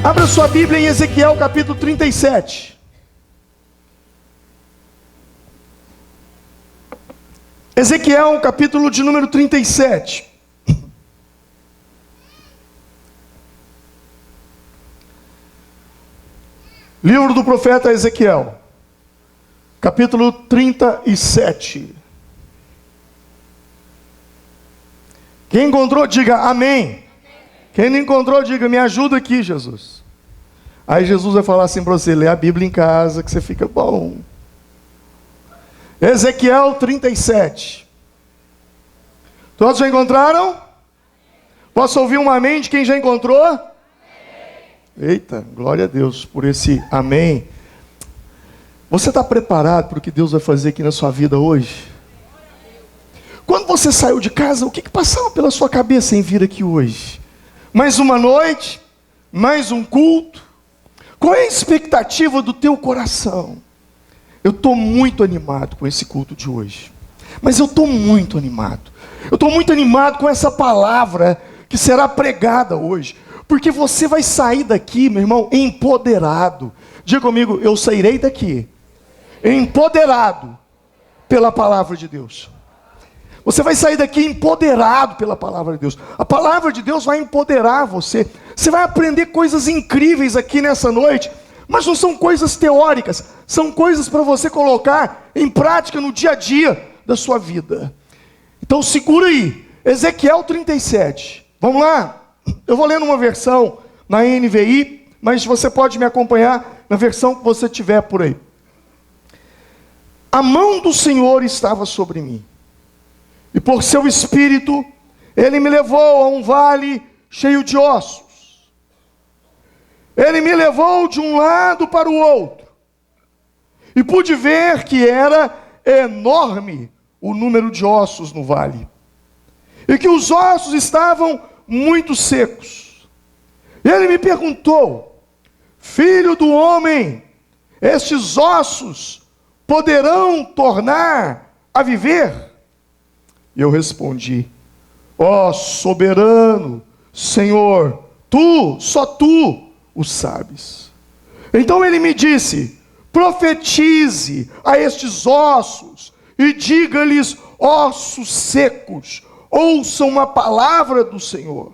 Abra sua Bíblia em Ezequiel capítulo 37. Ezequiel capítulo de número 37. Livro do profeta Ezequiel, capítulo 37. Quem encontrou, diga amém. Quem não encontrou, diga, me ajuda aqui, Jesus. Aí Jesus vai falar assim para você, lê a Bíblia em casa, que você fica bom. Ezequiel 37. Todos já encontraram? Posso ouvir um amém de quem já encontrou? Amém. Eita, glória a Deus por esse amém. Você está preparado para o que Deus vai fazer aqui na sua vida hoje? Quando você saiu de casa, o que passava pela sua cabeça em vir aqui hoje? Mais uma noite? Mais um culto? Qual é a expectativa do teu coração? Eu estou muito animado com esse culto de hoje. Mas eu estou muito animado. Eu estou muito animado com essa palavra que será pregada hoje. Porque você vai sair daqui, meu irmão, empoderado. Diga comigo, eu sairei daqui empoderado pela palavra de Deus. Você vai sair daqui empoderado pela palavra de Deus. A palavra de Deus vai empoderar você. Você vai aprender coisas incríveis aqui nessa noite. Mas não são coisas teóricas. São coisas para você colocar em prática no dia a dia da sua vida. Então segura aí. Ezequiel 37. Vamos lá? Eu vou ler numa versão na NVI. Mas você pode me acompanhar na versão que você tiver por aí. A mão do Senhor estava sobre mim. E por seu espírito, ele me levou a um vale cheio de ossos. Ele me levou de um lado para o outro. E pude ver que era enorme o número de ossos no vale. E que os ossos estavam muito secos. Ele me perguntou: filho do homem, estes ossos poderão tornar a viver? E eu respondi: ó soberano Senhor, só tu o sabes. Então ele me disse: profetize a estes ossos e diga-lhes: ossos secos, ouçam a palavra do Senhor.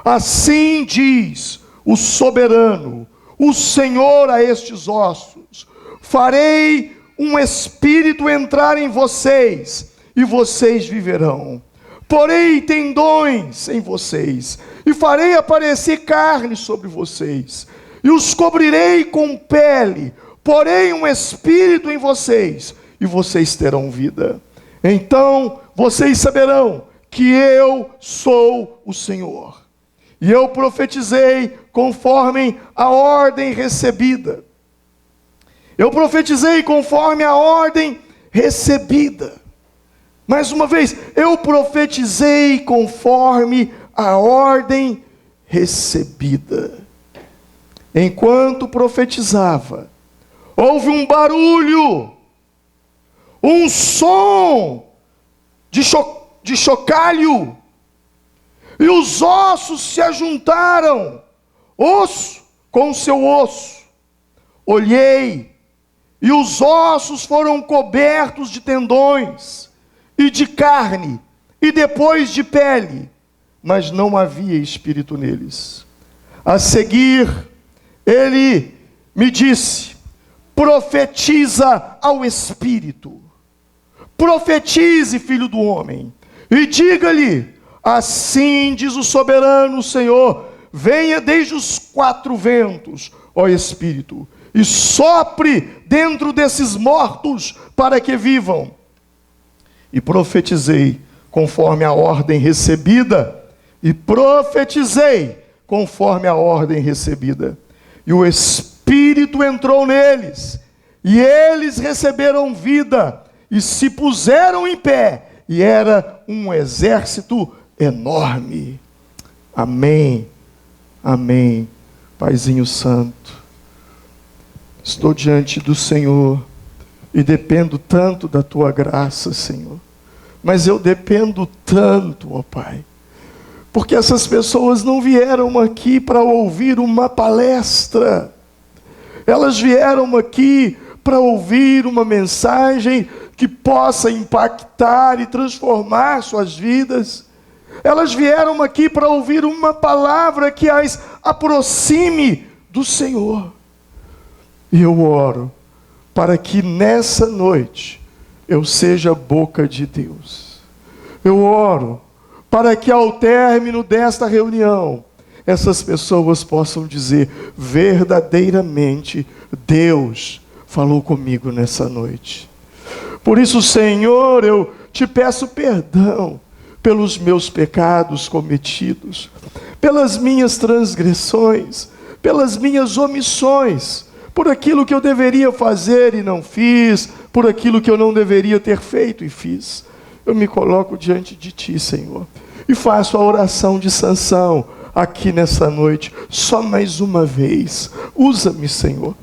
Assim diz o soberano, o Senhor, a estes ossos: farei um espírito entrar em vocês, e vocês viverão. Porei tendões em vocês, e farei aparecer carne sobre vocês, e os cobrirei com pele. Porei um espírito em vocês, e vocês terão vida. Então vocês saberão que eu sou o Senhor. E eu profetizei conforme a ordem recebida. Eu profetizei conforme a ordem recebida. Mais uma vez, eu profetizei conforme a ordem recebida. Enquanto profetizava, houve um barulho, um som de chocalho, e os ossos se ajuntaram, osso com seu osso. Olhei, e os ossos foram cobertos de tendões, e de carne, e depois de pele, mas não havia espírito neles. A seguir, ele me disse: profetiza ao espírito. Profetize, filho do homem, e diga-lhe: assim diz o soberano Senhor, venha desde os quatro ventos, ó espírito, e sopre dentro desses mortos para que vivam. E profetizei conforme a ordem recebida, e profetizei conforme a ordem recebida. E o Espírito entrou neles, e eles receberam vida, e se puseram em pé, e era um exército enorme. Amém, amém. Paizinho Santo, estou diante do Senhor, e dependo tanto da Tua graça, Senhor. Mas eu dependo tanto, ó Pai, Porque essas pessoas não vieram aqui para ouvir uma palestra. Elas vieram aqui para ouvir uma mensagem que possa impactar e transformar suas vidas. Elas vieram aqui para ouvir uma palavra que as aproxime do Senhor. E eu oro para que nessa noite eu seja a boca de Deus. Eu oro para que ao término desta reunião, essas pessoas possam dizer: verdadeiramente Deus falou comigo nessa noite. Por isso, Senhor, eu te peço perdão pelos meus pecados cometidos, pelas minhas transgressões, pelas minhas omissões, por aquilo que eu deveria fazer e não fiz, por aquilo que eu não deveria ter feito e fiz. Eu me coloco diante de Ti, Senhor, e faço a oração de Sansão aqui nessa noite. Só mais uma vez, usa-me, Senhor,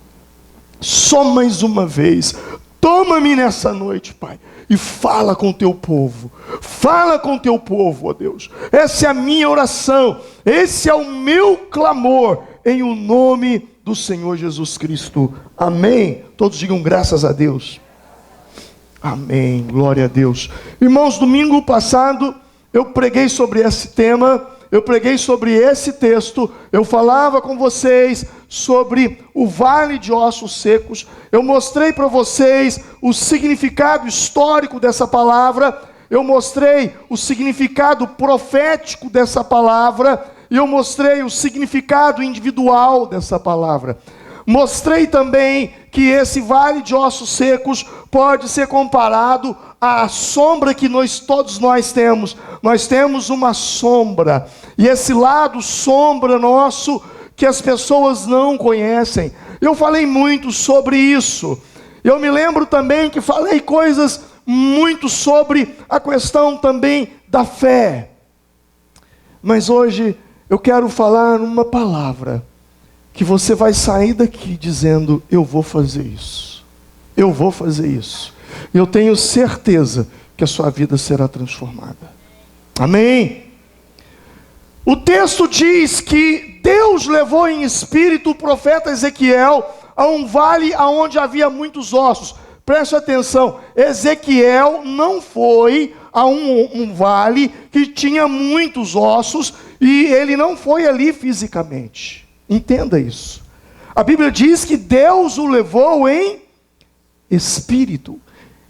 só mais uma vez, toma-me nessa noite, Pai, e fala com o Teu povo, fala com o Teu povo, ó Deus. Essa é a minha oração, esse é o meu clamor, em o nome do Senhor Jesus Cristo, amém. Todos digam graças a Deus, amém, glória a Deus. Irmãos, domingo passado eu preguei sobre esse tema, eu preguei sobre esse texto, eu falava com vocês sobre o vale de ossos secos, eu mostrei para vocês o significado histórico dessa palavra, eu mostrei o significado profético dessa palavra, e eu mostrei o significado individual dessa palavra. Mostrei também que esse vale de ossos secos pode ser comparado à sombra que todos nós temos. Nós temos uma sombra, e esse lado sombra nosso que as pessoas não conhecem. Eu falei muito sobre isso. Eu me lembro também que falei coisas muito sobre a questão também da fé. Mas hoje eu quero falar uma palavra que você vai sair daqui dizendo: eu vou fazer isso, eu vou fazer isso. Eu tenho certeza que a sua vida será transformada. Amém? O texto diz que Deus levou em espírito o profeta Ezequiel a um vale onde havia muitos ossos. Preste atenção, Ezequiel não foi a um vale que tinha muitos ossos, e ele não foi ali fisicamente. Entenda isso. A Bíblia diz que Deus o levou em espírito.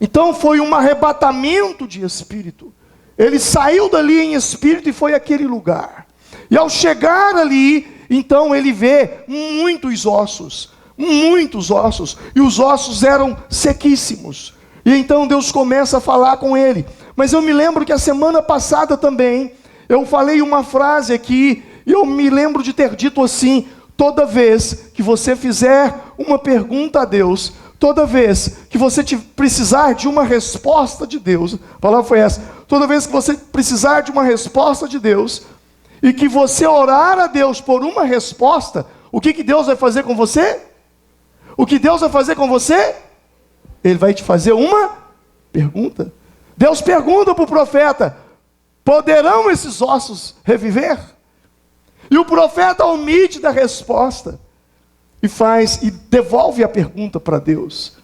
Então foi um arrebatamento de espírito. Ele saiu dali em espírito e foi àquele lugar. E ao chegar ali, então ele vê muitos ossos. Muitos ossos. E os ossos eram sequíssimos. E então Deus começa a falar com ele. Mas eu me lembro que a semana passada também, eu falei uma frase aqui, e eu me lembro de ter dito assim: toda vez que você fizer uma pergunta a Deus, toda vez que você precisar de uma resposta de Deus, a palavra foi essa, toda vez que você precisar de uma resposta de Deus, e que você orar a Deus por uma resposta, o que Deus vai fazer com você? O que Deus vai fazer com você? Ele vai te fazer uma pergunta. Deus pergunta para o profeta: poderão esses ossos reviver? E o profeta omite da resposta, e devolve a pergunta para Deus.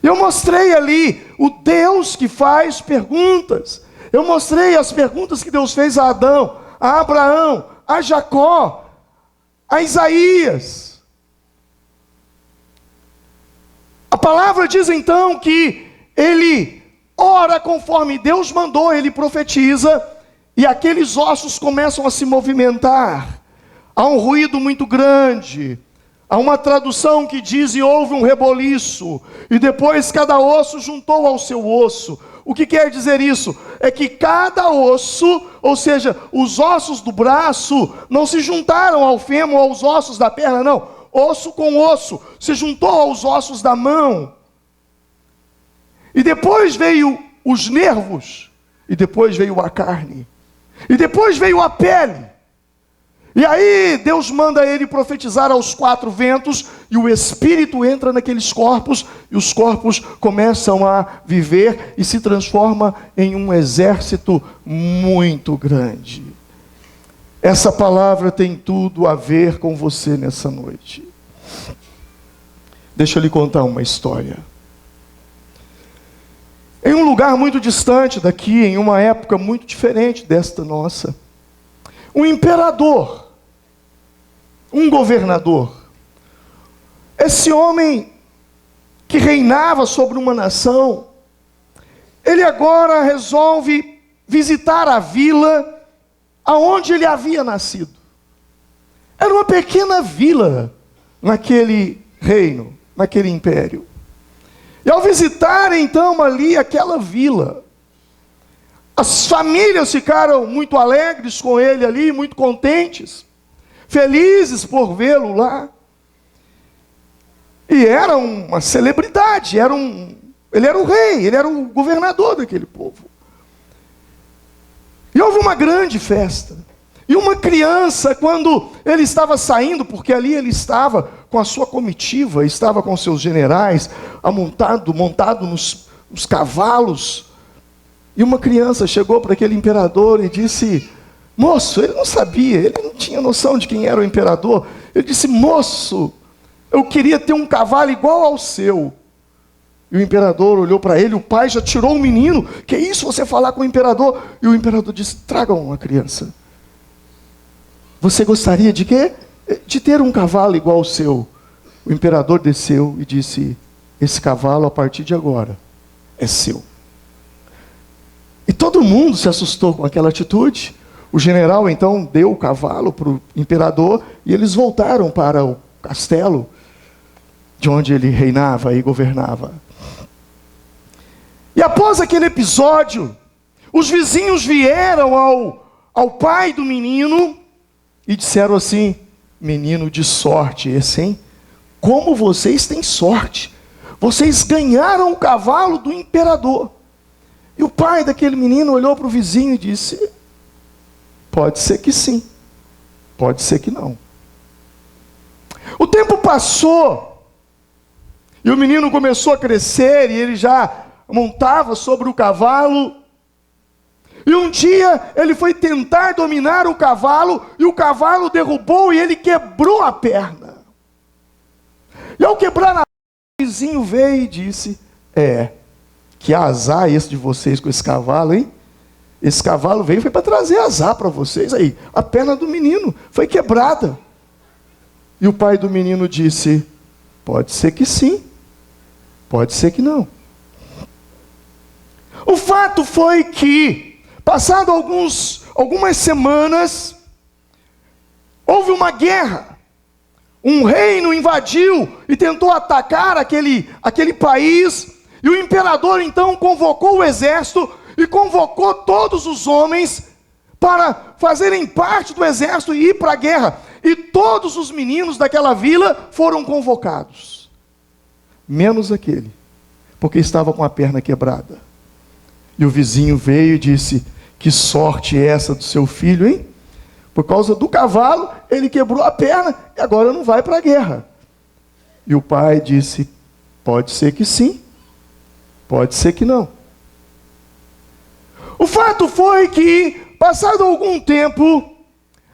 Eu mostrei ali o Deus que faz perguntas. Eu mostrei as perguntas que Deus fez a Adão, a Abraão, a Jacó, a Isaías. A palavra diz então que ele ora conforme Deus mandou, ele profetiza, e aqueles ossos começam a se movimentar. Há um ruído muito grande. Há uma tradução que diz: e houve um reboliço, e depois cada osso juntou ao seu osso. O que quer dizer isso? É que cada osso, ou seja, os ossos do braço, não se juntaram ao fêmur, aos ossos da perna, não. Osso com osso, se juntou aos ossos da mão. E depois veio os nervos, e depois veio a carne, e depois veio a pele. E aí Deus manda ele profetizar aos 4 ventos, e o Espírito entra naqueles corpos, e os corpos começam a viver, e se transforma em um exército muito grande. Essa palavra tem tudo a ver com você nessa noite. Deixa eu lhe contar uma história. Em um lugar muito distante daqui, em uma época muito diferente desta nossa, um imperador, um governador, esse homem que reinava sobre uma nação, ele agora resolve visitar a vila aonde ele havia nascido. Era uma pequena vila naquele reino, naquele império. E ao visitar então ali aquela vila, as famílias ficaram muito alegres com ele ali, muito contentes, felizes por vê-lo lá. E era uma celebridade, ele era o rei, ele era o governador daquele povo. E houve uma grande festa. E uma criança, quando ele estava saindo, porque ali ele estava com a sua comitiva, estava com seus generais, montado nos cavalos. E uma criança chegou para aquele imperador e disse: moço, ele não sabia, ele não tinha noção de quem era o imperador. Ele disse: moço, eu queria ter um cavalo igual ao seu. E o imperador olhou para ele, o pai já tirou o menino. Que isso, você falar com o imperador? E o imperador disse: tragam uma criança. Você gostaria de quê? De ter um cavalo igual ao seu. O imperador desceu e disse: esse cavalo, a partir de agora, é seu. E todo mundo se assustou com aquela atitude. O general então deu o cavalo para o imperador e eles voltaram para o castelo de onde ele reinava e governava. E após aquele episódio, os vizinhos vieram ao pai do menino e disseram assim: menino de sorte esse, hein? Como vocês têm sorte! Vocês ganharam o cavalo do imperador. E o pai daquele menino olhou para o vizinho e disse: pode ser que sim, pode ser que não. O tempo passou, e o menino começou a crescer, e ele já montava sobre o cavalo. E um dia ele foi tentar dominar o cavalo, e o cavalo derrubou e ele quebrou a perna. E ao quebrar a perna, o vizinho veio e disse: que azar esse de vocês com esse cavalo, hein? Esse cavalo veio foi para trazer azar para vocês. Aí, a perna do menino foi quebrada. E o pai do menino disse: pode ser que sim, pode ser que não. O fato foi que, passado algumas semanas, houve uma guerra. Um reino invadiu e tentou atacar aquele país. E o imperador então convocou o exército e convocou todos os homens para fazerem parte do exército e ir para a guerra. E todos os meninos daquela vila foram convocados, menos aquele, porque estava com a perna quebrada. E o vizinho veio e disse: que sorte é essa do seu filho, hein? Por causa do cavalo, ele quebrou a perna e agora não vai para a guerra. E o pai disse: pode ser que sim, pode ser que não. O fato foi que, passado algum tempo,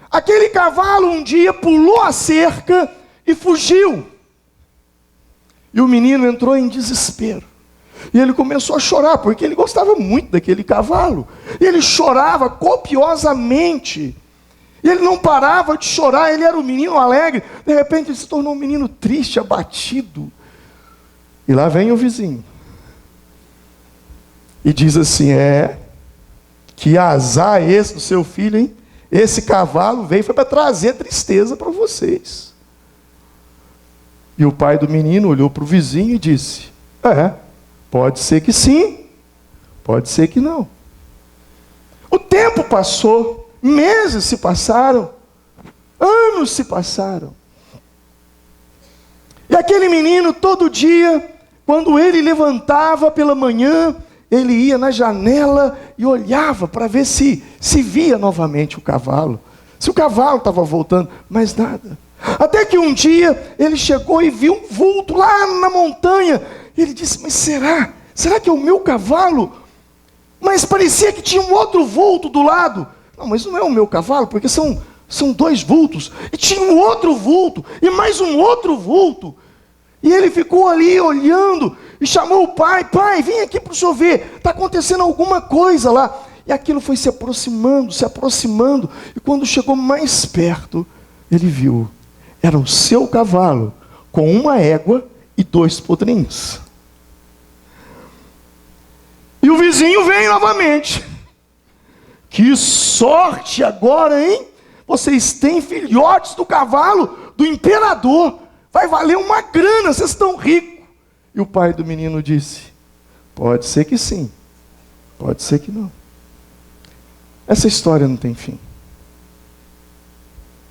aquele cavalo um dia pulou a cerca e fugiu. E o menino entrou em desespero. E ele começou a chorar, porque ele gostava muito daquele cavalo. E ele chorava copiosamente. E ele não parava de chorar, ele era um menino alegre. De repente ele se tornou um menino triste, abatido. E lá vem o vizinho. E diz assim: que azar esse do seu filho, hein? Esse cavalo foi para trazer tristeza para vocês. E o pai do menino olhou para o vizinho e disse: pode ser que sim, pode ser que não. O tempo passou, meses se passaram, anos se passaram. E aquele menino, todo dia, quando ele levantava pela manhã, ele ia na janela e olhava para ver se via novamente o cavalo. Se o cavalo estava voltando, mas nada. Até que um dia ele chegou e viu um vulto lá na montanha. E ele disse: mas será que é o meu cavalo? Mas parecia que tinha um outro vulto do lado. Não, mas não é o meu cavalo, porque são São 2 vultos. E tinha um outro vulto, e mais um outro vulto. E ele ficou ali olhando, e chamou o pai: pai, vem aqui para o senhor ver, está acontecendo alguma coisa lá. E aquilo foi se aproximando, e quando chegou mais perto, ele viu, era o seu cavalo, com uma égua e 2 podrinhos. E o vizinho vem novamente: que sorte agora, hein? Vocês têm filhotes do cavalo do imperador, vai valer uma grana, vocês estão ricos. E o pai do menino disse: pode ser que sim, pode ser que não. Essa história não tem fim.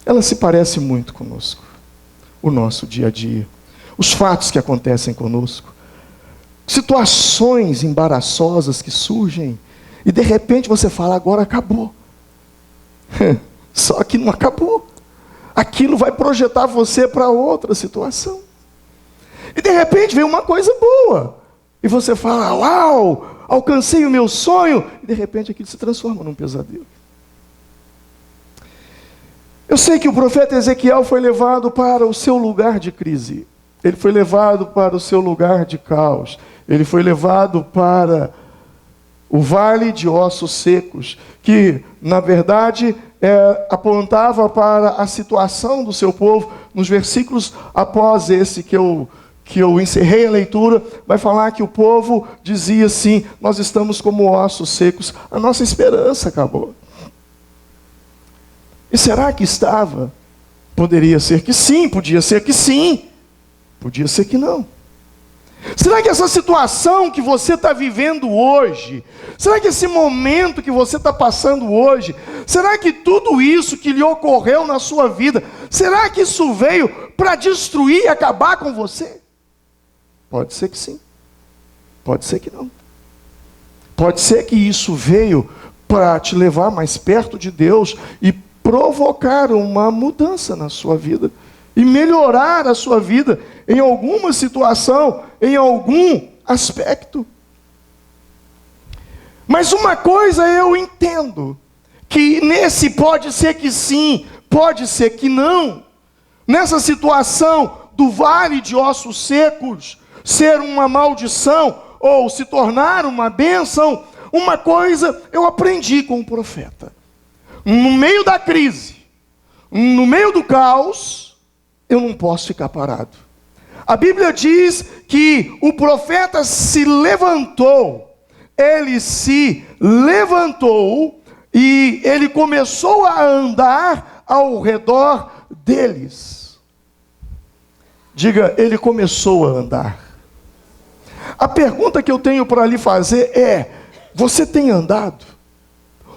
Ela se parece muito conosco, o nosso dia a dia, os fatos que acontecem conosco, situações embaraçosas que surgem, e de repente você fala: agora acabou. Só que não acabou. Aquilo vai projetar você para outra situação. E de repente vem uma coisa boa, e você fala: uau, alcancei o meu sonho, e de repente aquilo se transforma num pesadelo. Eu sei que o profeta Ezequiel foi levado para o seu lugar de crise, ele foi levado para o seu lugar de caos, ele foi levado para o vale de ossos secos, que na verdade apontava para a situação do seu povo. Nos versículos após esse que eu encerrei a leitura, vai falar que o povo dizia assim: nós estamos como ossos secos, a nossa esperança acabou. E será que estava? Poderia ser que sim, podia ser que sim, podia ser que não. Será que essa situação que você está vivendo hoje, será que esse momento que você está passando hoje, será que tudo isso que lhe ocorreu na sua vida, será que isso veio para destruir e acabar com você? Pode ser que sim, pode ser que não. Pode ser que isso veio para te levar mais perto de Deus e provocar uma mudança na sua vida, e melhorar a sua vida em alguma situação, em algum aspecto. Mas uma coisa eu entendo, que nesse pode ser que sim, pode ser que não, nessa situação do vale de ossos secos ser uma maldição ou se tornar uma bênção, uma coisa eu aprendi com o profeta: no meio da crise, no meio do caos, eu não posso ficar parado. A Bíblia diz que o profeta se levantou, ele se levantou e ele começou a andar ao redor deles. Diga: ele começou a andar. A pergunta que eu tenho para lhe fazer é: você tem andado?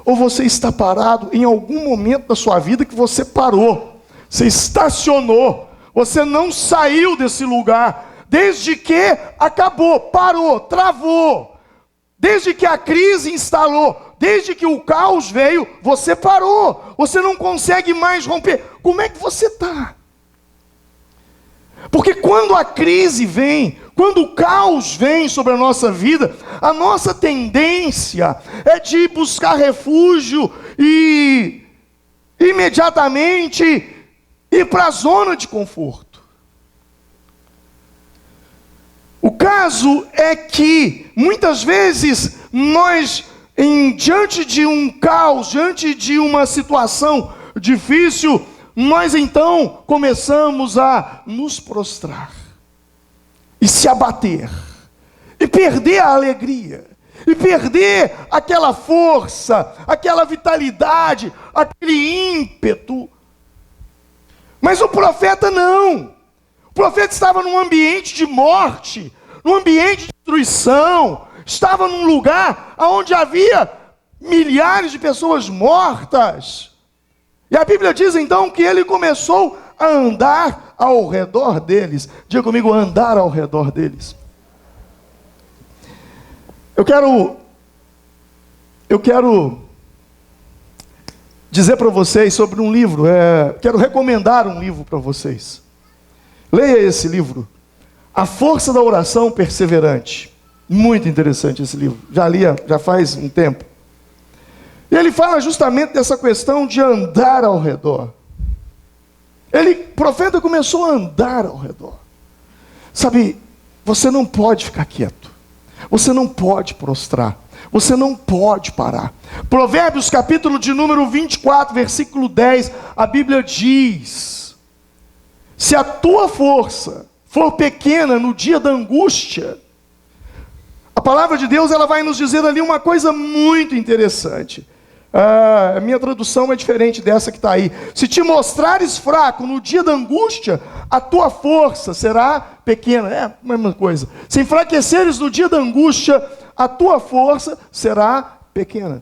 Ou você está parado em algum momento da sua vida que você parou? Você estacionou, você não saiu desse lugar, desde que acabou, parou, travou, desde que a crise instalou, desde que o caos veio, você parou, você não consegue mais romper. Como é que você está? Porque quando a crise vem, quando o caos vem sobre a nossa vida, a nossa tendência é de buscar refúgio e imediatamente ir para a zona de conforto. O caso é que muitas vezes nós, diante de um caos, diante de uma situação difícil, nós então começamos a nos prostrar e se abater e perder a alegria e perder aquela força, aquela vitalidade, aquele ímpeto. Mas o profeta não. O profeta estava num ambiente de morte, num ambiente de destruição, estava num lugar onde havia milhares de pessoas mortas. E a Bíblia diz então que ele começou a andar ao redor deles. Diga comigo: andar ao redor deles. Eu quero dizer para vocês sobre um livro, quero recomendar um livro para vocês. Leia esse livro, A Força da Oração Perseverante. Muito interessante esse livro, já li já faz um tempo. E ele fala justamente dessa questão de andar ao redor. O profeta começou a andar ao redor. Sabe, você não pode ficar quieto. Você não pode prostrar. Você não pode parar. Provérbios capítulo de número 24, versículo 10, a Bíblia diz: se a tua força for pequena no dia da angústia, a palavra de Deus ela vai nos dizer ali uma coisa muito interessante. A minha tradução é diferente dessa que está aí. Se te mostrares fraco no dia da angústia, a tua força será pequena. É a mesma coisa. Se enfraqueceres no dia da angústia, a tua força será pequena.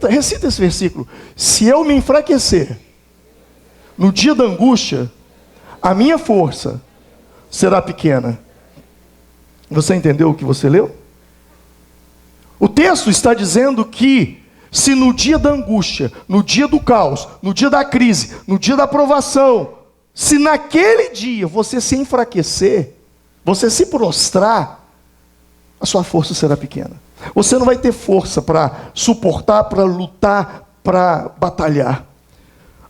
Recita esse versículo. Se eu me enfraquecer no dia da angústia, a minha força será pequena. Você entendeu o que você leu? O texto está dizendo que se no dia da angústia, no dia do caos, no dia da crise, no dia da provação, se naquele dia você se enfraquecer, você se prostrar, a sua força será pequena. Você não vai ter força para suportar, para lutar, para batalhar.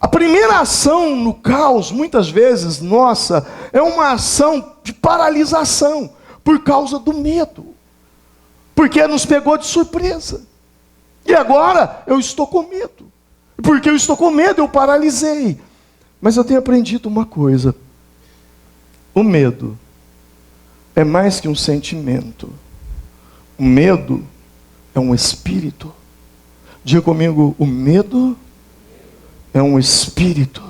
A primeira ação no caos, muitas vezes, nossa, é uma ação de paralisação, por causa do medo. Porque nos pegou de surpresa. E agora eu estou com medo. Porque eu estou com medo, eu paralisei. Mas eu tenho aprendido uma coisa. O medo é mais que um sentimento. O medo é um espírito. Diga comigo, o medo é um espírito.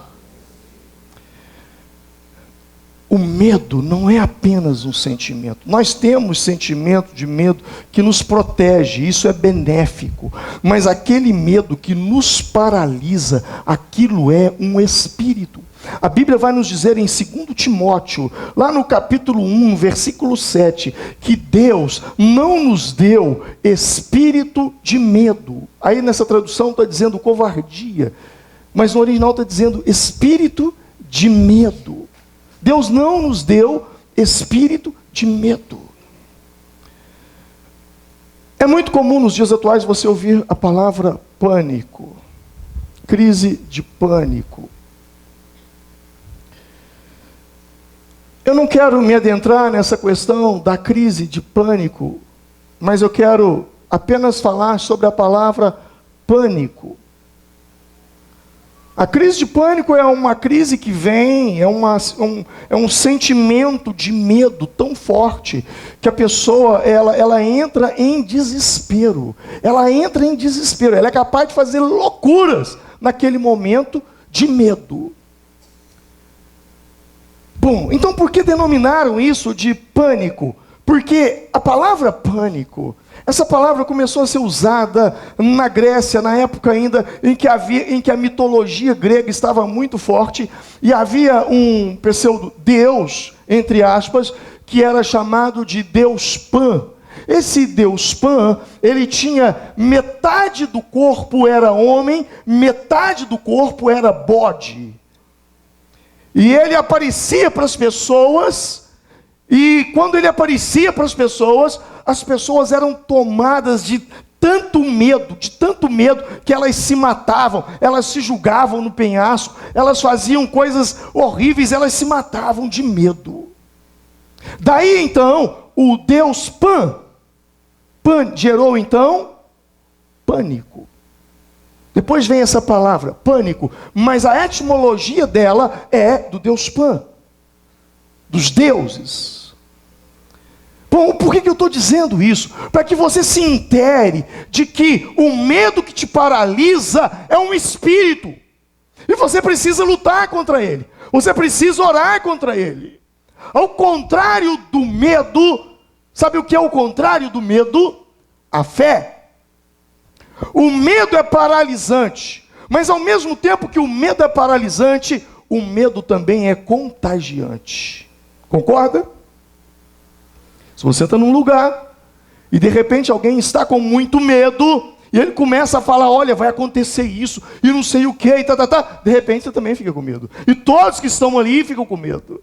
O medo não é apenas um sentimento. Nós temos sentimento de medo que nos protege, isso é benéfico. Mas aquele medo que nos paralisa, aquilo é um espírito. A Bíblia vai nos dizer em 2 Timóteo, lá no capítulo 1, versículo 7, que Deus não nos deu espírito de medo. Aí nessa tradução está dizendo covardia, mas no original está dizendo espírito de medo. Deus não nos deu espírito de medo. É muito comum nos dias atuais você ouvir a palavra pânico, crise de pânico. Eu não quero me adentrar nessa questão da crise de pânico, mas eu quero apenas falar sobre a palavra pânico. A crise de pânico é uma crise que vem, é um sentimento de medo tão forte, que a pessoa, ela entra em desespero. Ela entra em desespero, ela é capaz de fazer loucuras naquele momento de medo. Bom, então por que denominaram isso de pânico? Porque a palavra pânico, essa palavra começou a ser usada na Grécia, na época ainda em que a mitologia grega estava muito forte, e havia um pseudo-deus, entre aspas, que era chamado de Deus Pan. Esse Deus Pan, ele tinha metade do corpo era homem, metade do corpo era bode. E ele aparecia para as pessoas, e quando ele aparecia para as pessoas eram tomadas de tanto medo, que elas se matavam, elas se jogavam no penhasco, elas faziam coisas horríveis, elas se matavam de medo. Daí então, o Deus Pan gerou então pânico. Depois vem essa palavra, pânico, mas a etimologia dela é do Deus Pan, dos deuses. Bom, por que eu estou dizendo isso? Para que você se intere de que o medo que te paralisa é um espírito. E você precisa lutar contra ele. Você precisa orar contra ele. Ao contrário do medo, sabe o que é o contrário do medo? A fé. O medo é paralisante, mas ao mesmo tempo que o medo é paralisante, o medo também é contagiante. Concorda? Se você está num lugar e de repente alguém está com muito medo e ele começa a falar, olha, vai acontecer isso e não sei o que, de repente você também fica com medo. E todos que estão ali ficam com medo.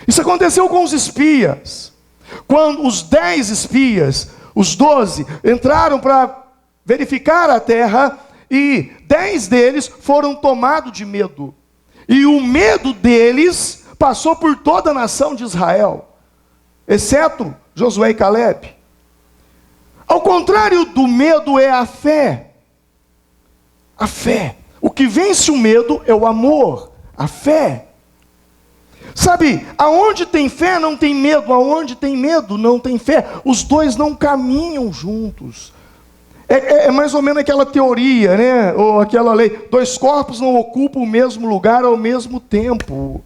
Isso aconteceu com os espias. Quando os 10 espias, os 12, entraram para verificar a terra, e 10 deles foram tomados de medo. E o medo deles passou por toda a nação de Israel, exceto Josué e Calebe. Ao contrário do medo é a fé. A fé. O que vence o medo é o amor, a fé. Sabe, aonde tem fé não tem medo, aonde tem medo não tem fé. Os dois não caminham juntos. É mais ou menos aquela teoria, né? Ou aquela lei: dois corpos não ocupam o mesmo lugar ao mesmo tempo.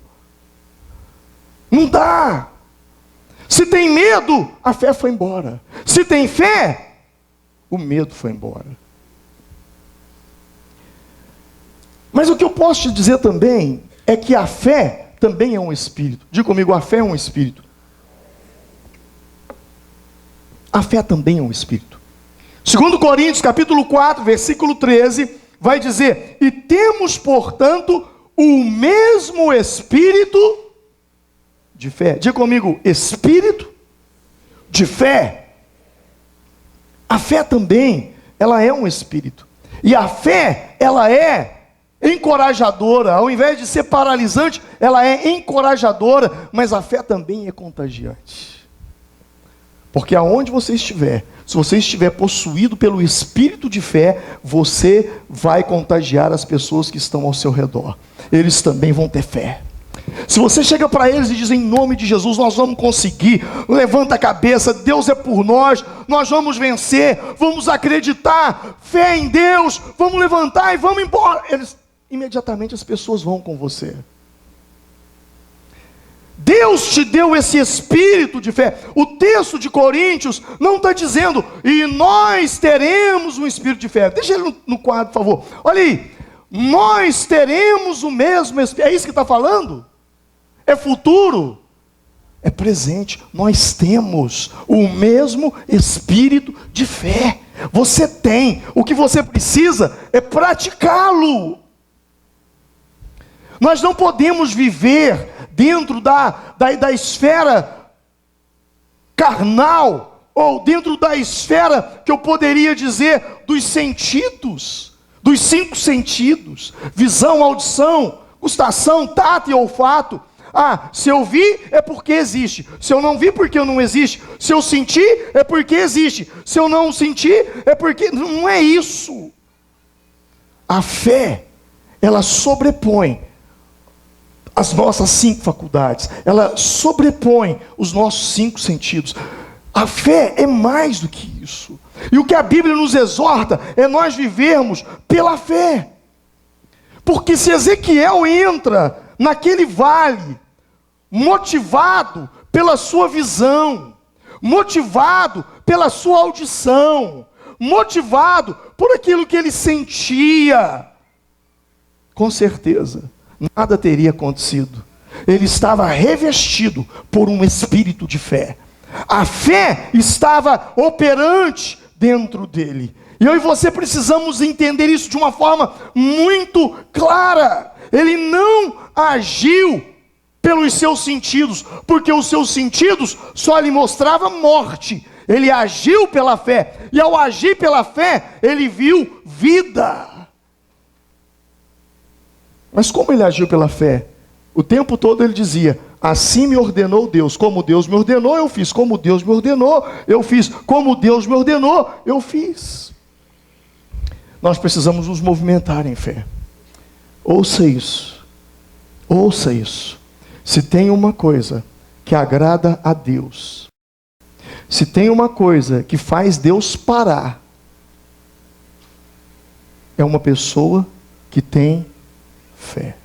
Não dá. Se tem medo, a fé foi embora. Se tem fé, o medo foi embora. Mas o que eu posso te dizer também é que a fé também é um espírito. Diga comigo, a fé é um espírito. A fé também é um espírito. 2 Coríntios, capítulo 4, versículo 13, vai dizer: e temos, portanto, o mesmo espírito de fé. Diga comigo, espírito de fé. A fé também, ela é um espírito. E a fé, ela é encorajadora. Ao invés de ser paralisante, ela é encorajadora. Mas a fé também é contagiante. Porque aonde você estiver, se você estiver possuído pelo espírito de fé, você vai contagiar as pessoas que estão ao seu redor. Eles também vão ter fé. Se você chega para eles e diz: em nome de Jesus nós vamos conseguir, levanta a cabeça, Deus é por nós, nós vamos vencer, vamos acreditar, fé em Deus, vamos levantar e vamos embora. Imediatamente as pessoas vão com você. Deus te deu esse espírito de fé. O texto de Coríntios não está dizendo: e nós teremos um espírito de fé. Deixa ele no quadro, por favor. Olha aí. Nós teremos o mesmo espírito. É isso que está falando? É futuro? É presente. Nós temos o mesmo espírito de fé. Você tem. O que você precisa é praticá-lo. Nós não podemos viver dentro da esfera carnal, ou dentro da esfera que eu poderia dizer dos sentidos, dos 5 sentidos: visão, audição, gustação, tato e olfato. Ah, se eu vi é porque existe. Se eu não vi, porque eu não existe. Se eu sentir é porque existe. Se eu não sentir é porque... Não é isso. A fé, ela sobrepõe as nossas 5 faculdades, ela sobrepõe os nossos 5 sentidos. A fé é mais do que isso. E o que a Bíblia nos exorta é nós vivermos pela fé. Porque se Ezequiel entra naquele vale, motivado pela sua visão, motivado pela sua audição, motivado por aquilo que ele sentia, com certeza nada teria acontecido. Ele estava revestido por um espírito de fé. A fé estava operante dentro dele. E eu e você precisamos entender isso de uma forma muito clara. Ele não agiu pelos seus sentidos, porque os seus sentidos só lhe mostravam morte. Ele agiu pela fé. E ao agir pela fé, ele viu vida. Mas como ele agiu pela fé? O tempo todo ele dizia: assim me ordenou Deus. Como Deus me ordenou, eu fiz. Como Deus me ordenou, eu fiz. Como Deus me ordenou, eu fiz. Nós precisamos nos movimentar em fé. Ouça isso. Ouça isso. Se tem uma coisa que agrada a Deus, se tem uma coisa que faz Deus parar, é uma pessoa que tem fé.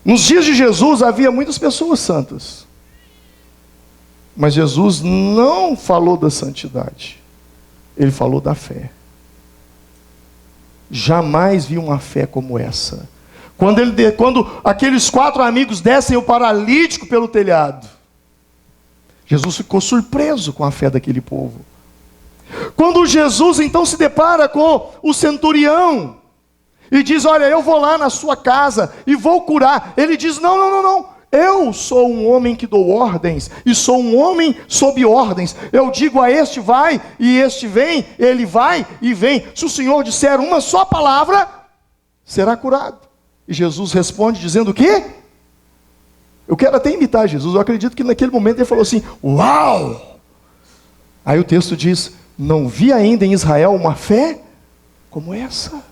Nos dias de Jesus havia muitas pessoas santas, mas Jesus não falou da santidade, ele falou da fé. Jamais vi uma fé como essa. Quando aqueles 4 amigos descem o paralítico pelo telhado, Jesus ficou surpreso com a fé daquele povo. Quando Jesus então se depara com o centurião e diz: olha, eu vou lá na sua casa e vou curar. Ele diz: não. Eu sou um homem que dou ordens, e sou um homem sob ordens. Eu digo a este vai, e este vem, ele vai e vem. Se o Senhor disser uma só palavra, será curado. E Jesus responde dizendo o quê? Eu quero até imitar Jesus. Eu acredito que naquele momento ele falou assim: uau! Aí o texto diz: não vi ainda em Israel uma fé como essa.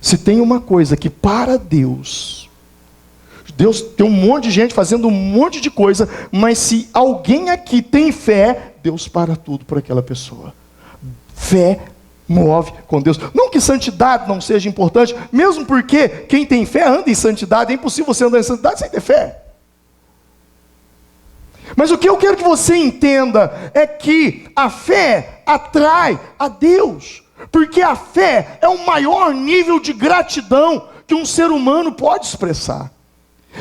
Se tem uma coisa que para Deus tem um monte de gente fazendo um monte de coisa, mas se alguém aqui tem fé, Deus para tudo por aquela pessoa. Fé move com Deus. Não que santidade não seja importante, mesmo porque quem tem fé anda em santidade. É impossível você andar em santidade sem ter fé. Mas o que eu quero que você entenda é que a fé atrai a Deus, porque a fé é o maior nível de gratidão que um ser humano pode expressar.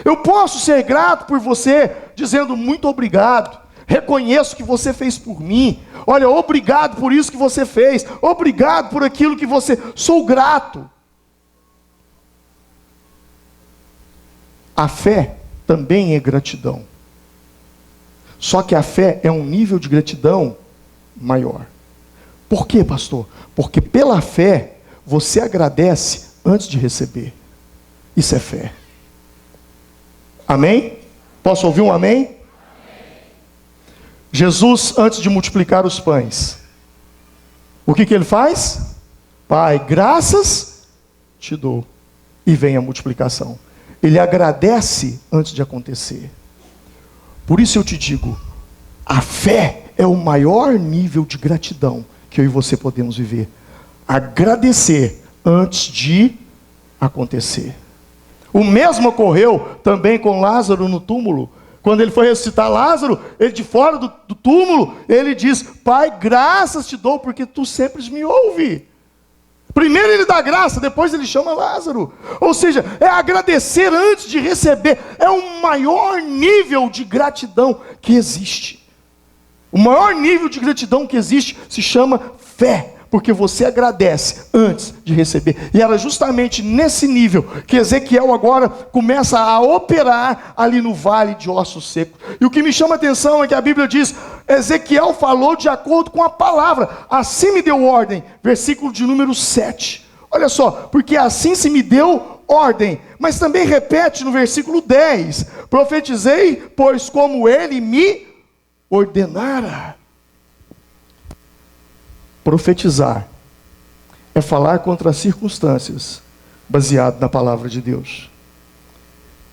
Eu posso ser grato por você, dizendo muito obrigado, reconheço que você fez por mim, olha, obrigado por isso que você fez, obrigado por aquilo que você... Sou grato. A fé também é gratidão. Só que a fé é um nível de gratidão maior. Por quê, pastor? Porque pela fé, você agradece antes de receber. Isso é fé. Amém? Posso ouvir um amém? Amém. Jesus, antes de multiplicar os pães, o que ele faz? Pai, graças te dou. E vem a multiplicação. Ele agradece antes de acontecer. Por isso eu te digo, a fé é o maior nível de gratidão que eu e você podemos viver. Agradecer antes de acontecer. O mesmo ocorreu também com Lázaro no túmulo. Quando ele foi ressuscitar Lázaro, ele de fora do túmulo, ele diz: Pai, graças te dou, porque tu sempre me ouve. Primeiro ele dá graça, depois ele chama Lázaro. Ou seja, é agradecer antes de receber. É o maior nível de gratidão que existe. O maior nível de gratidão que existe se chama fé. Porque você agradece antes de receber. E era justamente nesse nível que Ezequiel agora começa a operar ali no vale de ossos secos. E o que me chama a atenção é que a Bíblia diz: Ezequiel falou de acordo com a palavra. Assim me deu ordem. Versículo de número 7. Olha só, porque assim se me deu ordem. Mas também repete no versículo 10. Profetizei, pois como ele me ordenara. Profetizar é falar contra as circunstâncias, baseado na palavra de Deus.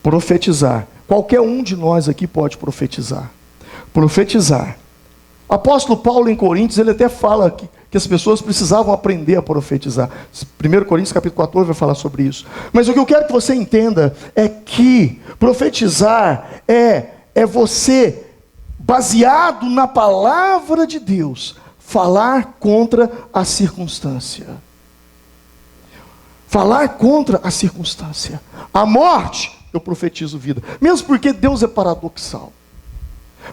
Profetizar, qualquer um de nós aqui pode profetizar. Profetizar. O apóstolo Paulo em Coríntios, ele até fala que as pessoas precisavam aprender a profetizar. 1 Coríntios capítulo 14 vai falar sobre isso. Mas o que eu quero que você entenda é que profetizar é você, baseado na palavra de Deus, falar contra a circunstância. Falar contra a circunstância. A morte, eu profetizo vida. Mesmo porque Deus é paradoxal.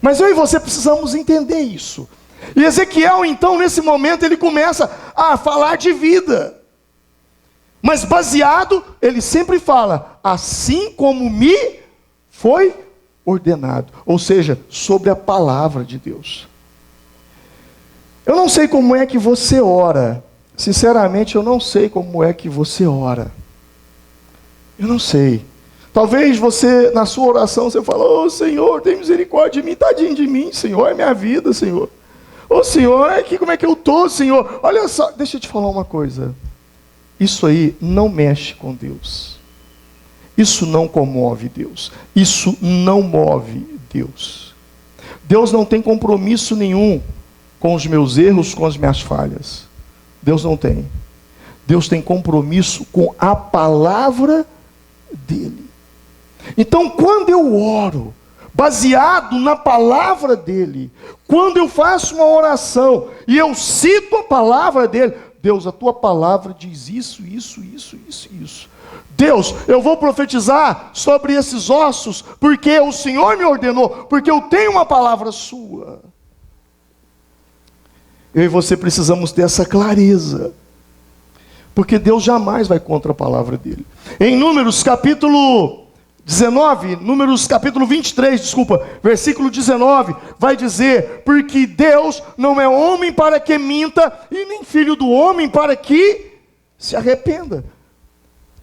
Mas eu e você precisamos entender isso. E Ezequiel, então, nesse momento, ele começa a falar de vida. Mas baseado, ele sempre fala, assim como me foi ordenado. Ou seja, sobre a palavra de Deus. Eu não sei como é que você ora. Sinceramente, eu não sei como é que você ora. Eu não sei. Talvez você, na sua oração, você fala: ô Senhor, tem misericórdia de mim, tadinho de mim, Senhor, é minha vida, Senhor. Ô Senhor, como é que eu estou, Senhor? Olha só, deixa eu te falar uma coisa. Isso aí não mexe com Deus. Isso não comove Deus. Isso não move Deus. Deus não tem compromisso nenhum com os meus erros, com as minhas falhas. Deus não tem. Deus tem compromisso com a palavra dele. Então, quando eu oro, baseado na palavra dele, quando eu faço uma oração e eu cito a palavra dele, Deus, a tua palavra diz isso, isso, isso, isso, isso. Deus, eu vou profetizar sobre esses ossos, porque o Senhor me ordenou, porque eu tenho uma palavra sua. Eu e você precisamos ter essa clareza. Porque Deus jamais vai contra a palavra dele. Em Números capítulo 23, versículo 19, vai dizer: porque Deus não é homem para que minta, e nem filho do homem para que se arrependa.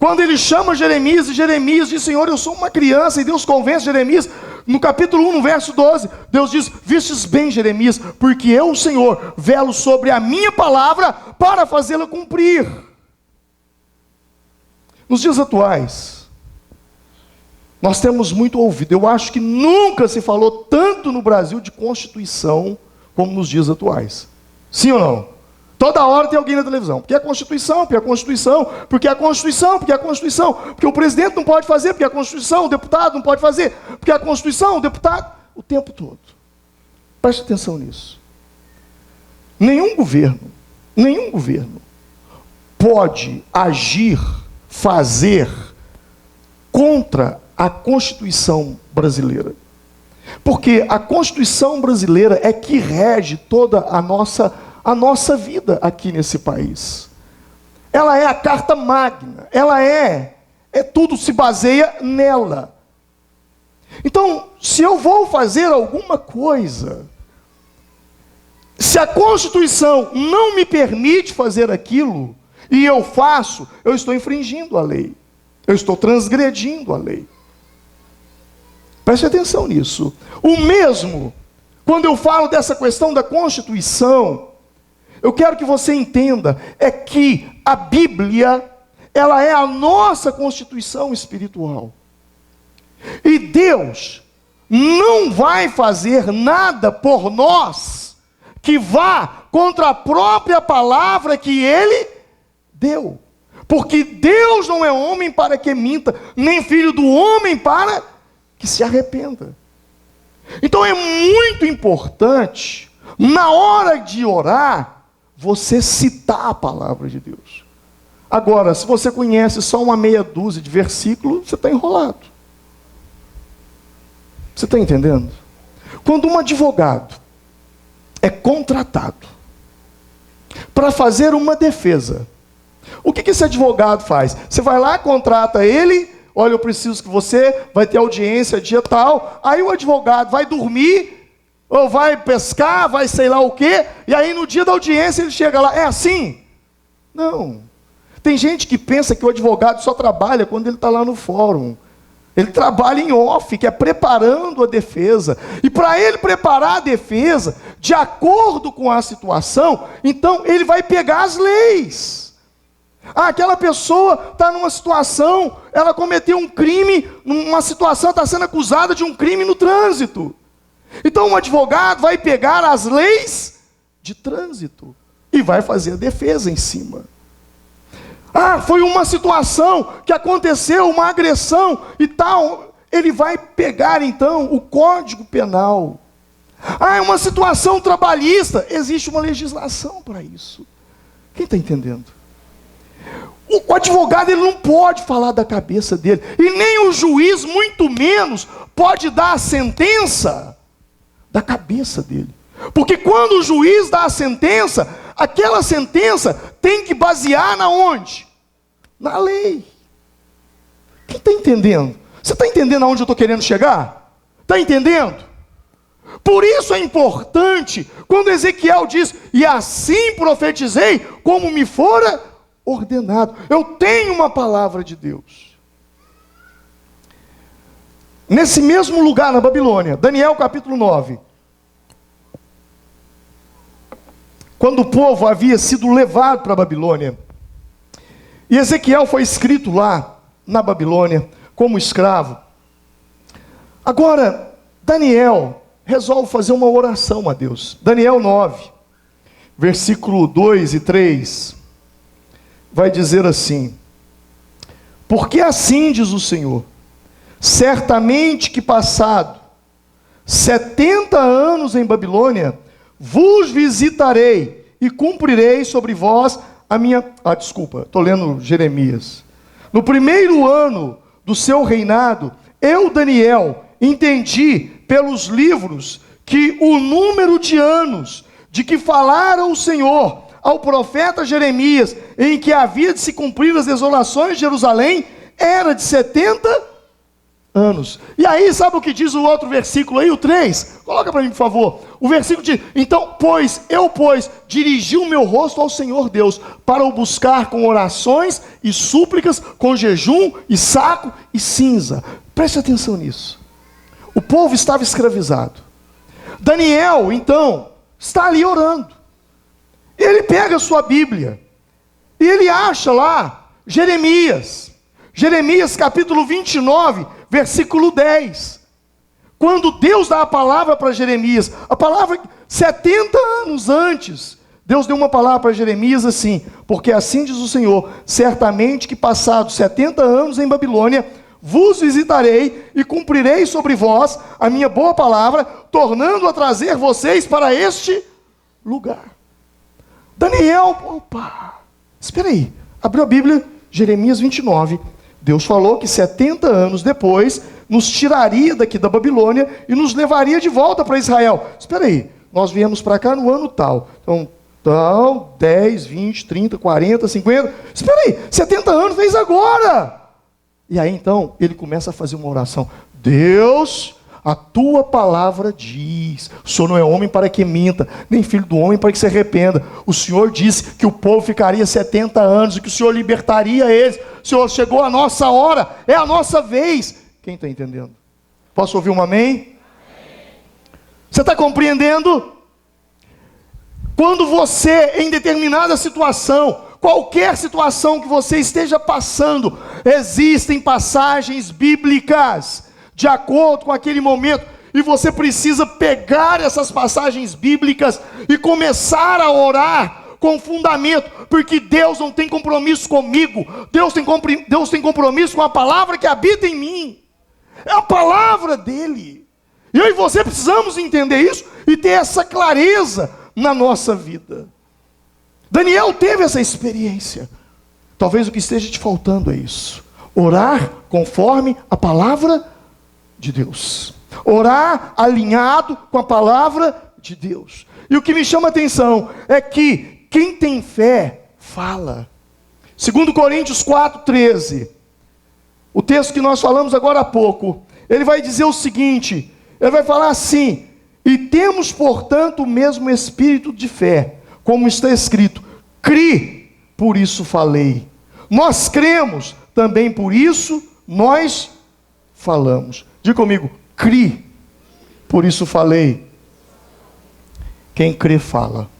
Quando ele chama Jeremias, e Jeremias diz: Senhor, eu sou uma criança, e Deus convence Jeremias, no capítulo 1, no verso 12, Deus diz: vistes bem, Jeremias, porque eu, o Senhor, velo sobre a minha palavra para fazê-la cumprir. Nos dias atuais, nós temos muito ouvido. Eu acho que nunca se falou tanto no Brasil de Constituição como nos dias atuais. Sim ou não? Toda hora tem alguém na televisão. Porque a Constituição, porque a Constituição, porque a Constituição, porque a Constituição, porque o presidente não pode fazer, porque a Constituição, o deputado não pode fazer, porque a Constituição, o deputado, o tempo todo. Preste atenção nisso. Nenhum governo pode agir, fazer contra a Constituição brasileira. Porque a Constituição brasileira é que rege toda a nossa vida aqui nesse país. Ela é a carta magna, ela tudo se baseia nela. Então, se eu vou fazer alguma coisa, se a Constituição não me permite fazer aquilo, e eu faço, eu estou infringindo a lei, eu estou transgredindo a lei. Preste atenção nisso. O mesmo, quando eu falo dessa questão da Constituição, eu quero que você entenda, é que a Bíblia, ela é a nossa Constituição espiritual. E Deus não vai fazer nada por nós que vá contra a própria palavra que Ele deu. Porque Deus não é homem para que minta, nem filho do homem para que se arrependa. Então é muito importante, na hora de orar, você citar a palavra de Deus. Agora, se você conhece só uma meia dúzia de versículos, você está enrolado. Você está entendendo? Quando um advogado é contratado para fazer uma defesa, o que esse advogado faz? Você vai lá, contrata ele, olha, eu preciso que você vai ter audiência dia tal, aí o advogado vai dormir, ou vai pescar, vai sei lá o quê, e aí no dia da audiência ele chega lá, é assim? Não. Tem gente que pensa que o advogado só trabalha quando ele está lá no fórum. Ele trabalha em off, que é preparando a defesa. E para ele preparar a defesa, de acordo com a situação, então ele vai pegar as leis. Aquela pessoa está numa situação, ela cometeu um crime, numa situação, está sendo acusada de um crime no trânsito. Então um advogado vai pegar as leis de trânsito e vai fazer a defesa em cima. Foi uma situação que aconteceu, uma agressão e tal. Ele vai pegar então o Código Penal. É uma situação trabalhista. Existe uma legislação para isso. Quem está entendendo? O advogado ele não pode falar da cabeça dele. E nem o juiz, muito menos, pode dar a sentença da cabeça dele. Porque quando o juiz dá a sentença, aquela sentença tem que basear na onde? Na lei. Quem está entendendo? Você está entendendo aonde eu estou querendo chegar? Está entendendo? Por isso é importante, quando Ezequiel diz, e assim profetizei, como me fora ordenado. Eu tenho uma palavra de Deus. Nesse mesmo lugar, na Babilônia, Daniel capítulo 9. Quando o povo havia sido levado para a Babilônia, e Ezequiel foi escrito lá, na Babilônia, como escravo. Agora, Daniel resolve fazer uma oração a Deus. Daniel 9, versículo 2 e 3, vai dizer assim: porque assim diz o Senhor, certamente que passado 70 anos em Babilônia, vos visitarei e cumprirei sobre vós a minha... estou lendo Jeremias. No primeiro ano do seu reinado, eu, Daniel, entendi pelos livros que o número de anos de que falara o Senhor ao profeta Jeremias, em que havia de se cumprir as desolações de Jerusalém, era de 70 anos. E aí, sabe o que diz o outro versículo aí, o 3? Coloca para mim, por favor. O versículo diz: então, eu, dirigi o meu rosto ao Senhor Deus, para o buscar com orações e súplicas, com jejum e saco e cinza. Preste atenção nisso. O povo estava escravizado. Daniel, então, está ali orando. Ele pega a sua Bíblia e ele acha lá Jeremias capítulo 29, versículo 10. Quando Deus dá a palavra para Jeremias, a palavra 70 anos antes, Deus deu uma palavra para Jeremias assim: porque assim diz o Senhor, certamente que passados 70 anos em Babilônia, vos visitarei e cumprirei sobre vós a minha boa palavra, tornando a trazer vocês para este lugar. Daniel, espera aí, abriu a Bíblia, Jeremias 29, Deus falou que 70 anos depois, nos tiraria daqui da Babilônia e nos levaria de volta para Israel. Espera aí, nós viemos para cá no ano tal, então 10, 20, 30, 40, 50, espera aí, 70 anos fez agora. E aí então, ele começa a fazer uma oração: Deus, a tua palavra diz, o Senhor não é homem para que minta, nem filho do homem para que se arrependa. O Senhor disse que o povo ficaria 70 anos, e que o Senhor libertaria eles. Senhor, chegou a nossa hora, é a nossa vez. Quem está entendendo? Posso ouvir um amém? Amém. Você está compreendendo? Quando você, em determinada situação, qualquer situação que você esteja passando, existem passagens bíblicas de acordo com aquele momento, e você precisa pegar essas passagens bíblicas e começar a orar com fundamento, porque Deus não tem compromisso comigo, Deus tem compromisso com a palavra que habita em mim, é a palavra dele. E eu e você precisamos entender isso e ter essa clareza na nossa vida. Daniel teve essa experiência. Talvez o que esteja te faltando é isso: orar conforme a palavra de Deus, orar alinhado com a palavra de Deus. E o que me chama a atenção é que quem tem fé fala. 2 Coríntios 4:13, o texto que nós falamos agora há pouco, ele vai dizer o seguinte, ele vai falar assim: e temos portanto o mesmo espírito de fé, como está escrito, cri, por isso falei. Nós cremos, também por isso nós falamos. Diga comigo, cri, por isso falei. Quem crê, fala.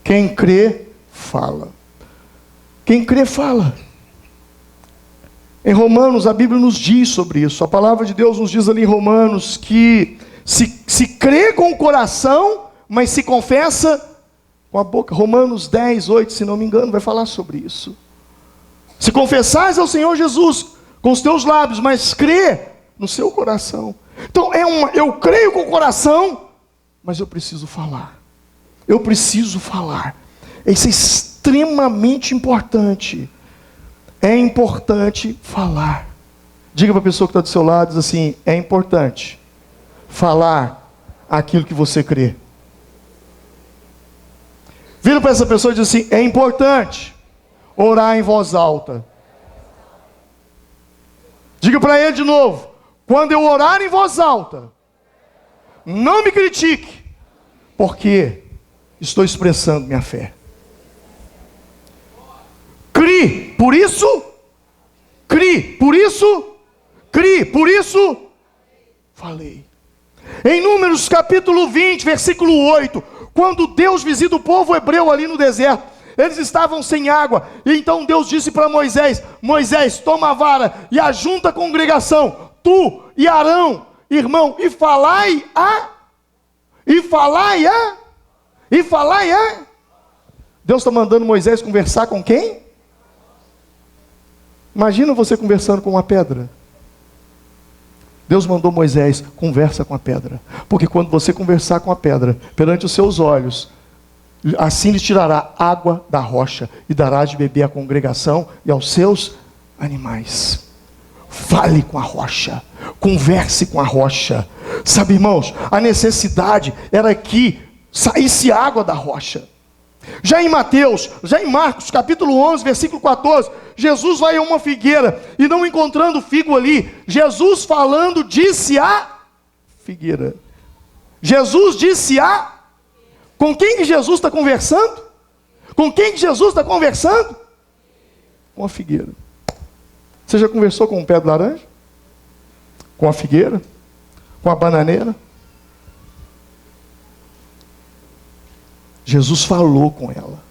Quem crê, fala. Quem crê, fala. Em Romanos, a Bíblia nos diz sobre isso. A palavra de Deus nos diz ali em Romanos que se crê com o coração, mas se confessa com a boca. Romanos 10, 8, se não me engano, vai falar sobre isso. Se confessares ao Senhor Jesus com os teus lábios, mas crê no seu coração. Então eu creio com o coração, mas eu preciso falar. Eu preciso falar. Isso é extremamente importante. É importante falar. Diga para a pessoa que está do seu lado, diz assim: é importante falar aquilo que você crê. Vira para essa pessoa e diz assim: é importante orar em voz alta. Diga para ele de novo: quando eu orar em voz alta, não me critique, porque estou expressando minha fé. Cri, por isso, falei. Em Números capítulo 20, versículo 8, quando Deus visita o povo hebreu ali no deserto, eles estavam sem água, e então Deus disse para Moisés: Moisés, toma a vara e ajunta a congregação, tu e Arão, irmão, e falai a. Deus está mandando Moisés conversar com quem? Imagina você conversando com uma pedra. Deus mandou Moisés: conversa com a pedra, porque quando você conversar com a pedra, perante os seus olhos, assim lhe tirará água da rocha, e dará de beber à congregação e aos seus animais. Fale com a rocha, converse com a rocha. Sabe, irmãos, a necessidade era que saísse água da rocha. Já em Mateus, já em Marcos, capítulo 11, versículo 14, Jesus vai a uma figueira e não encontrando figo ali, Jesus falando disse a figueira. Jesus disse a... Com quem que Jesus está conversando? Com quem que Jesus está conversando? Com a figueira. Você já conversou com um pé de laranja? Com a figueira? Com a bananeira? Jesus falou com ela.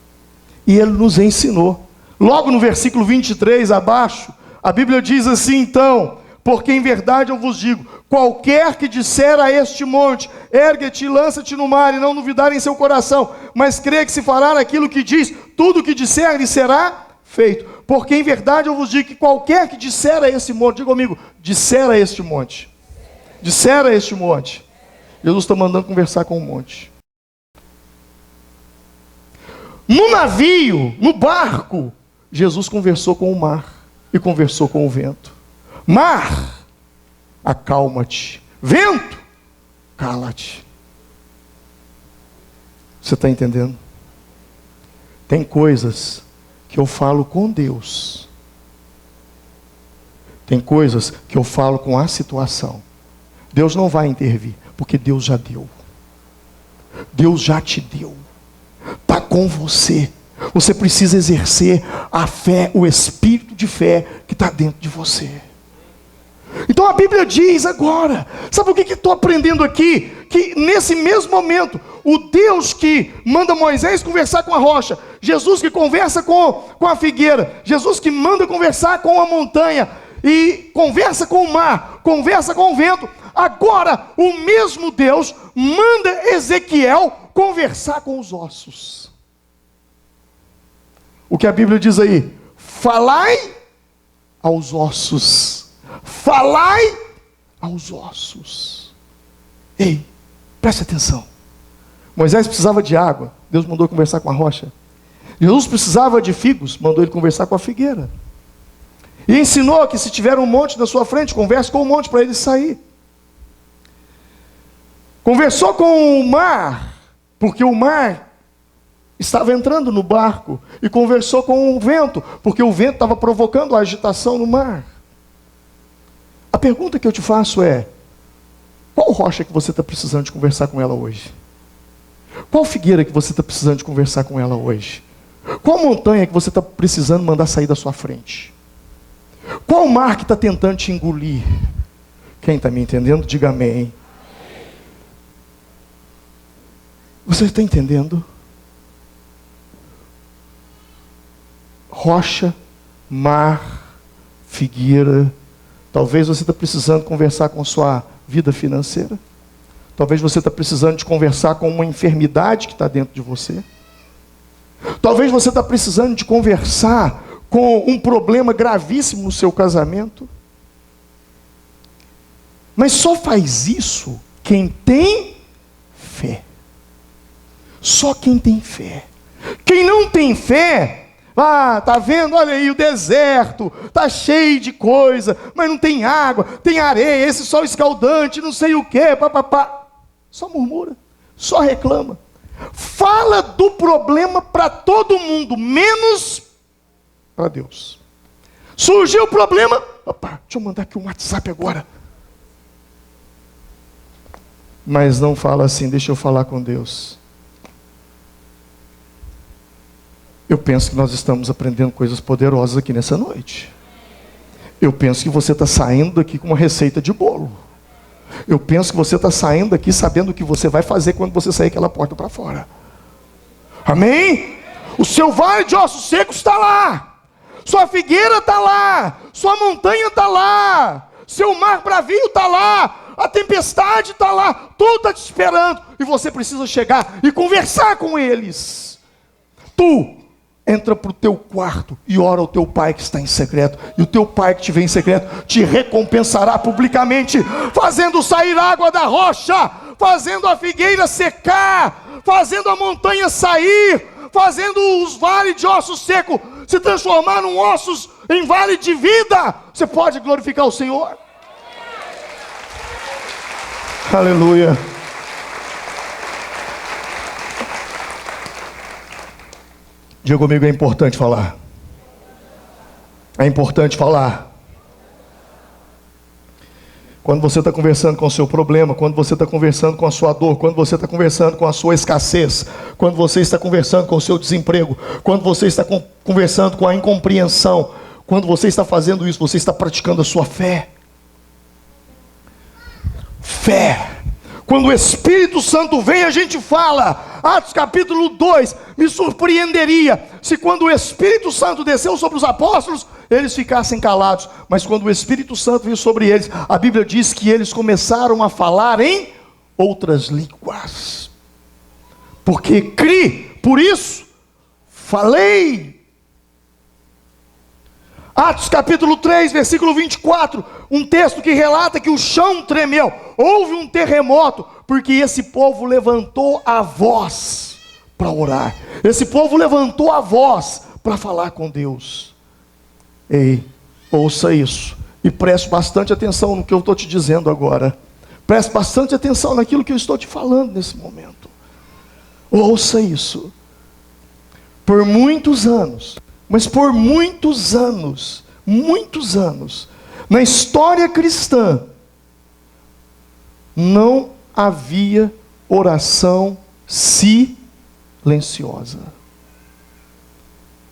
E ele nos ensinou. Logo no versículo 23 abaixo, a Bíblia diz assim então: porque em verdade eu vos digo, qualquer que disser a este monte, ergue-te e lança-te no mar, e não duvidar em seu coração, mas crê que se fará aquilo que diz, tudo o que disser lhe será feito. Porque em verdade eu vos digo que qualquer que disser a esse monte, diga comigo, disser a este monte, disser a este monte, Jesus está mandando conversar com o monte. No navio, no barco, Jesus conversou com o mar e conversou com o vento. Mar, acalma-te. Vento, cala-te. Você está entendendo? Tem coisas que eu falo com Deus. Tem coisas que eu falo com a situação. Deus não vai intervir, porque Deus já deu. Deus já te deu. Está com você. Você precisa exercer a fé, o espírito de fé que está dentro de você. Então a Bíblia diz agora, sabe o que estou aprendendo aqui? Que nesse mesmo momento, o Deus que manda Moisés conversar com a rocha, Jesus que conversa com a figueira, Jesus que manda conversar com a montanha, e conversa com o mar, conversa com o vento, agora o mesmo Deus manda Ezequiel conversar com os ossos. O que a Bíblia diz aí? Falai aos ossos. Falai aos ossos. Ei, preste atenção. Moisés precisava de água, Deus mandou conversar com a rocha. Jesus precisava de figos, mandou ele conversar com a figueira. E ensinou que se tiver um monte na sua frente, converse com o monte para ele sair. Conversou com o mar, porque o mar estava entrando no barco, e conversou com o vento, porque o vento estava provocando a agitação no mar. A pergunta que eu te faço é: qual rocha que você está precisando de conversar com ela hoje? Qual figueira que você está precisando de conversar com ela hoje? Qual montanha que você está precisando mandar sair da sua frente? Qual mar que está tentando te engolir? Quem está me entendendo, diga amém. Você está entendendo? Rocha, mar, figueira. Talvez você está precisando conversar com sua vida financeira. Talvez você está precisando de conversar com uma enfermidade que está dentro de você. Talvez você está precisando de conversar com um problema gravíssimo no seu casamento. Mas só faz isso quem tem fé. Só quem tem fé. Quem não tem fé, tá vendo? Olha aí o deserto, tá cheio de coisa, mas não tem água, tem areia, esse sol escaldante, não sei o que, papapá. Só murmura, só reclama. Fala do problema para todo mundo, menos para Deus. Surgiu o problema, opa, deixa eu mandar aqui um WhatsApp agora. Mas não fala assim, deixa eu falar com Deus. Eu penso que nós estamos aprendendo coisas poderosas aqui nessa noite. Eu penso que você está saindo daqui com uma receita de bolo. Eu penso que você está saindo daqui sabendo o que você vai fazer quando você sair aquela porta para fora. Amém? O seu vale de ossos secos está lá. Sua figueira está lá. Sua montanha está lá. Seu mar bravio está lá. A tempestade está lá. Tudo está te esperando. E você precisa chegar e conversar com eles. Tu entra para o teu quarto e ora ao teu pai que está em secreto. E o teu pai que te vê em secreto te recompensará publicamente, fazendo sair água da rocha, fazendo a figueira secar, fazendo a montanha sair, fazendo os vales de ossos secos se transformar em vale de vida. Você pode glorificar o Senhor? Aleluia. Diga comigo, é importante falar. É importante falar. Quando você está conversando com o seu problema, quando você está conversando com a sua dor, quando você está conversando com a sua escassez, quando você está conversando com o seu desemprego, quando você está conversando com a incompreensão, quando você está fazendo isso, você está praticando a sua fé. Fé. Quando o Espírito Santo vem, a gente fala. Atos capítulo 2, me surpreenderia se quando o Espírito Santo desceu sobre os apóstolos, eles ficassem calados. Mas quando o Espírito Santo veio sobre eles, a Bíblia diz que eles começaram a falar em outras línguas. Porque criei, por isso falei. Atos capítulo 3, versículo 24, um texto que relata que o chão tremeu, houve um terremoto, porque esse povo levantou a voz para orar, esse povo levantou a voz para falar com Deus. Ei, ouça isso, e preste bastante atenção no que eu estou te dizendo agora, preste bastante atenção naquilo que eu estou te falando nesse momento, ouça isso. Por muitos anos, mas por muitos anos, na história cristã, não havia oração silenciosa.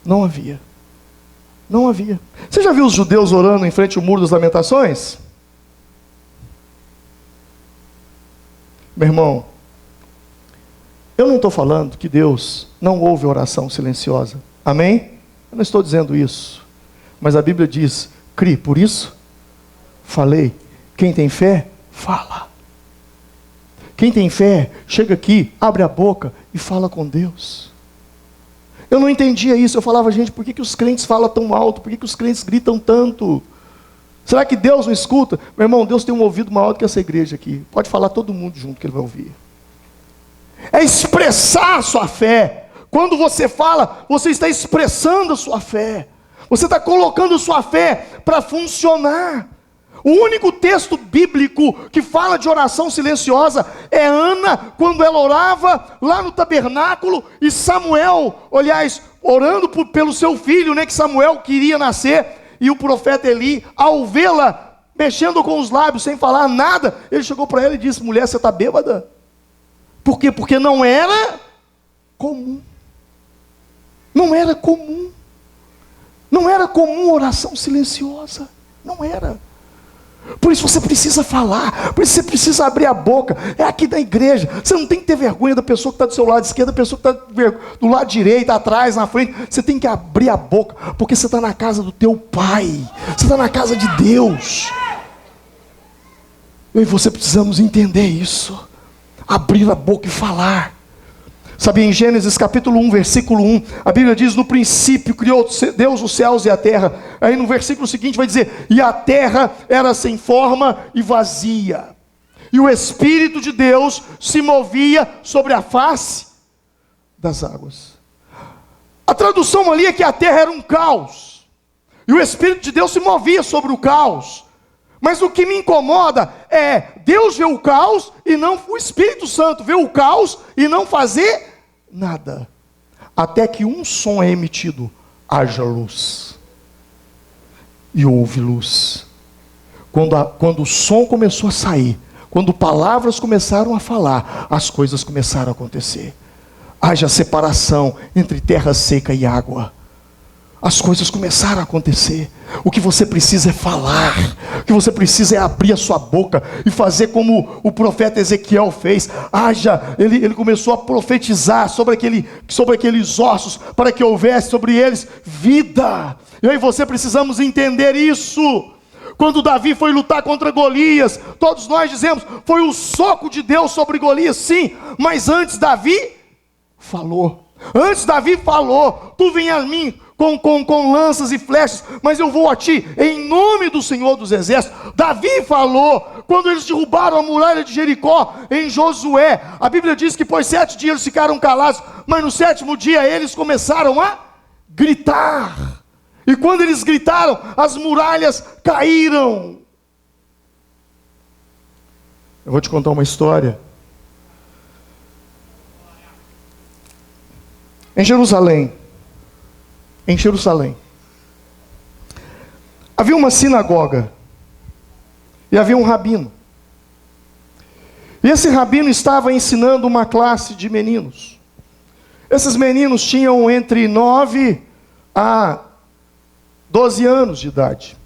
Não havia. Não havia. Você já viu os judeus orando em frente ao Muro das Lamentações? Meu irmão, eu não estou falando que Deus não ouve oração silenciosa. Amém? Eu não estou dizendo isso, mas a Bíblia diz, crie, por isso falei. Quem tem fé, fala. Quem tem fé, chega aqui, abre a boca e fala com Deus. Eu não entendia isso, eu falava, gente, por que os crentes falam tão alto? Por que os crentes gritam tanto? Será que Deus não escuta? Meu irmão, Deus tem um ouvido maior do que essa igreja aqui. Pode falar todo mundo junto que Ele vai ouvir. É expressar a sua fé. Quando você fala, você está expressando a sua fé. Você está colocando a sua fé para funcionar. O único texto bíblico que fala de oração silenciosa é Ana, quando ela orava lá no tabernáculo, e Samuel, aliás, orando pelo seu filho, que Samuel queria nascer, e o profeta Eli, ao vê-la mexendo com os lábios, sem falar nada, ele chegou para ela e disse, mulher, você está bêbada? Por quê? Porque não era comum. Não era comum. Não era comum oração silenciosa. Não era. Por isso você precisa falar. Por isso você precisa abrir a boca. É aqui da igreja. Você não tem que ter vergonha da pessoa que está do seu lado esquerdo, da pessoa que está do lado direito, atrás, na frente. Você tem que abrir a boca. Porque você está na casa do teu Pai. Você está na casa de Deus. Eu e você precisamos entender isso. Abrir a boca e falar. Sabe, em Gênesis capítulo 1, versículo 1, a Bíblia diz, no princípio criou Deus os céus e a terra. Aí no versículo seguinte vai dizer, e a terra era sem forma e vazia, e o Espírito de Deus se movia sobre a face das águas. A tradução ali é que a terra era um caos, e o Espírito de Deus se movia sobre o caos. Mas o que me incomoda é Deus ver o caos e não o Espírito Santo ver o caos e não fazer nada. Até que um som é emitido, haja luz. E houve luz. Quando o som começou a sair, quando palavras começaram a falar, as coisas começaram a acontecer. Haja separação entre terra seca e água. As coisas começaram a acontecer. O que você precisa é falar. O que você precisa é abrir a sua boca e fazer como o profeta Ezequiel fez. Ele começou a profetizar sobre aqueles ossos, para que houvesse sobre eles vida. Eu e você precisamos entender isso. Quando Davi foi lutar contra Golias, todos nós dizemos, foi o soco de Deus sobre Golias, sim. Mas antes Davi falou. Tu vem a mim com lanças e flechas, mas eu vou a ti em nome do Senhor dos Exércitos. Davi falou, quando eles derrubaram a muralha de Jericó, em Josué, a Bíblia diz que por 7 dias eles ficaram calados, mas no 7º dia eles começaram a gritar, e quando eles gritaram, as muralhas caíram. Eu vou te contar uma história. Em Jerusalém, em Jerusalém. Havia uma sinagoga e havia um rabino. E esse rabino estava ensinando uma classe de meninos. Esses meninos tinham entre 9 a 12 anos de idade.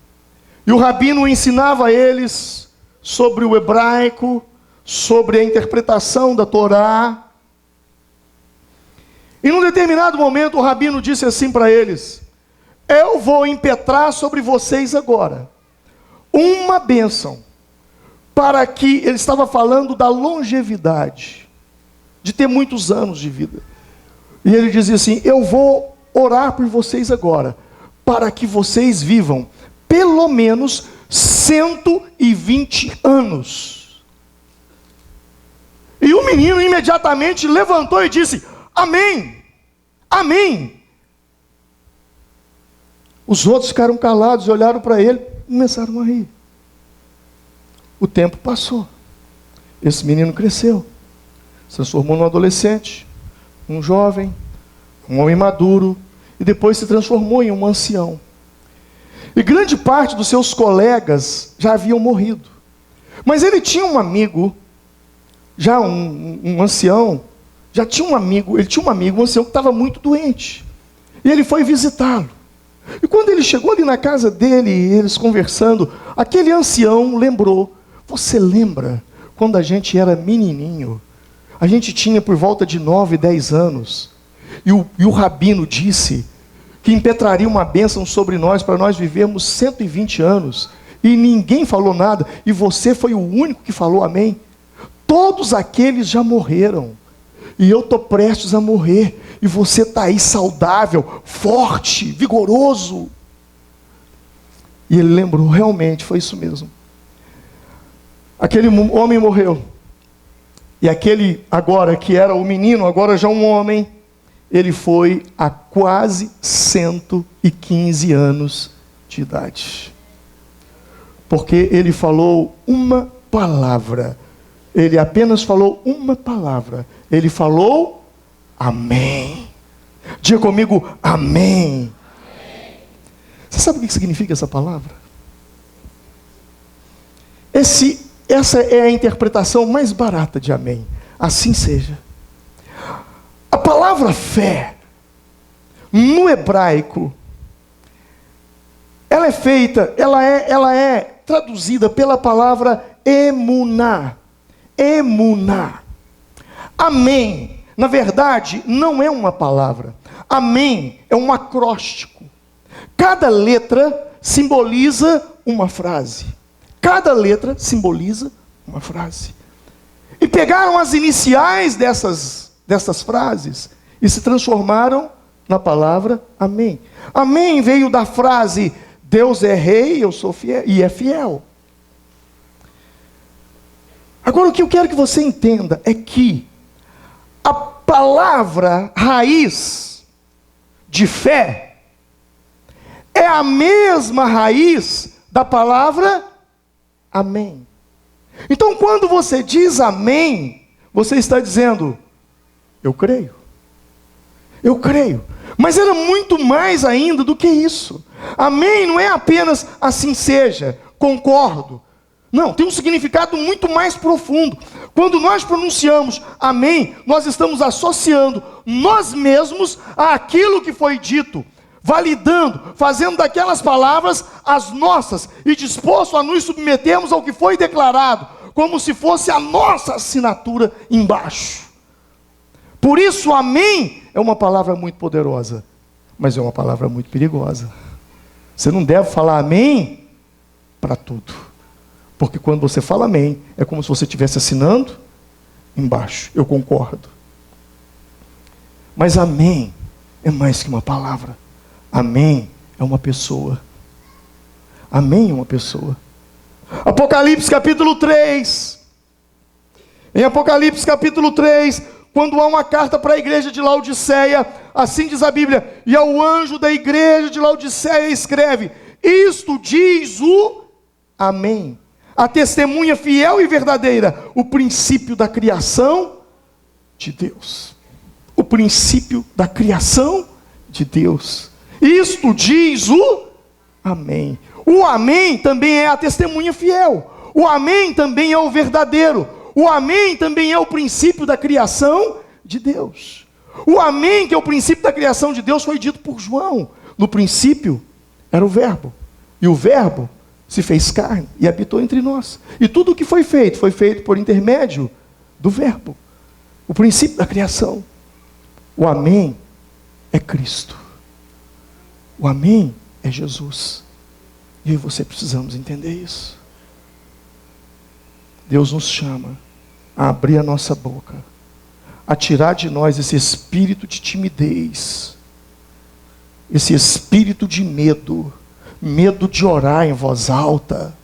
E o rabino ensinava a eles sobre o hebraico, sobre a interpretação da Torá. E num determinado momento o rabino disse assim para eles: eu vou impetrar sobre vocês agora uma bênção, para que, ele estava falando da longevidade, de ter muitos anos de vida. E ele dizia assim: eu vou orar por vocês agora, para que vocês vivam pelo menos 120 anos. E o menino imediatamente levantou e disse: amém, amém. Os outros ficaram calados, olharam para ele e começaram a rir. O tempo passou. Esse menino cresceu, se transformou num adolescente, um jovem, um homem maduro, e depois se transformou em um ancião. E grande parte dos seus colegas já haviam morrido. Mas ele tinha um amigo, já um ancião, já tinha um amigo, ele tinha um amigo, um ancião que estava muito doente. E ele foi visitá-lo. E quando ele chegou ali na casa dele, eles conversando, aquele ancião lembrou: você lembra quando a gente era menininho? A gente tinha por volta de 9, 10 anos. E o rabino disse que impetraria uma bênção sobre nós, para nós vivermos 120 anos. E ninguém falou nada. E você foi o único que falou amém. Todos aqueles já morreram. E eu estou prestes a morrer. E você está aí saudável, forte, vigoroso. E ele lembrou: realmente foi isso mesmo. Aquele homem morreu. E aquele agora que era o menino, agora já um homem, ele foi a quase 115 anos de idade. Porque ele falou uma palavra. Ele apenas falou uma palavra. Ele falou amém. Diga comigo, amém. Você sabe o que significa essa palavra? Essa é a interpretação mais barata de amém. Assim seja. A palavra fé, no hebraico, ela é feita, ela é traduzida pela palavra emuná. Emuná. Amém, na verdade, não é uma palavra. Amém é um acróstico. Cada letra simboliza uma frase. Cada letra simboliza uma frase. E pegaram as iniciais dessas frases e se transformaram na palavra amém. Amém veio da frase: Deus é rei, eu sou fiel, e é fiel. Agora, o que eu quero que você entenda é que a palavra raiz de fé é a mesma raiz da palavra amém. Então, quando você diz amém, você está dizendo: eu creio. Eu creio. Mas era muito mais ainda do que isso. Amém não é apenas assim seja, concordo. Não, tem um significado muito mais profundo. Quando nós pronunciamos amém, nós estamos associando nós mesmos àquilo que foi dito, validando, fazendo daquelas palavras as nossas e disposto a nos submetermos ao que foi declarado, como se fosse a nossa assinatura embaixo. Por isso, amém é uma palavra muito poderosa, mas é uma palavra muito perigosa. Você não deve falar amém para tudo, porque quando você fala amém, é como se você estivesse assinando embaixo: eu concordo. Mas amém é mais que uma palavra. Amém é uma pessoa. Amém é uma pessoa. Apocalipse capítulo 3. Em Apocalipse capítulo 3, quando há uma carta para a igreja de Laodiceia, assim diz a Bíblia: e ao anjo da igreja de Laodiceia escreve: isto diz o amém, a testemunha fiel e verdadeira, o princípio da criação de Deus. O princípio da criação de Deus. Isto diz o amém. O amém também é a testemunha fiel. O amém também é o verdadeiro. O amém também é o princípio da criação de Deus. O amém, que é o princípio da criação de Deus, foi dito por João. No princípio era o verbo. E o verbo se fez carne e habitou entre nós. E tudo o que foi feito por intermédio do verbo. O princípio da criação. O amém é Cristo. O amém é Jesus. E eu e você precisamos entender isso. Deus nos chama a abrir a nossa boca, a tirar de nós esse espírito de timidez, esse espírito de medo, medo de orar em voz alta,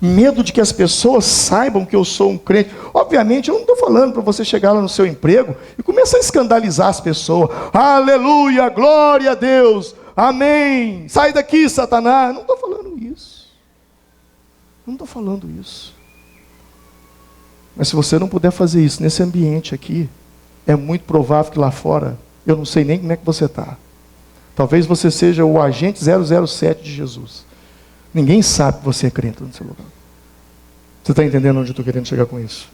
medo de que as pessoas saibam que eu sou um crente. Obviamente, eu não estou falando para você chegar lá no seu emprego e começar a escandalizar as pessoas. Aleluia, glória a Deus, amém, sai daqui, Satanás. Não estou falando isso. Não estou falando isso. Mas se você não puder fazer isso nesse ambiente aqui, é muito provável que lá fora, eu não sei nem como é que você está. Talvez você seja o agente 007 de Jesus. Ninguém sabe que você é crente no seu lugar. Você está entendendo onde eu estou querendo chegar com isso?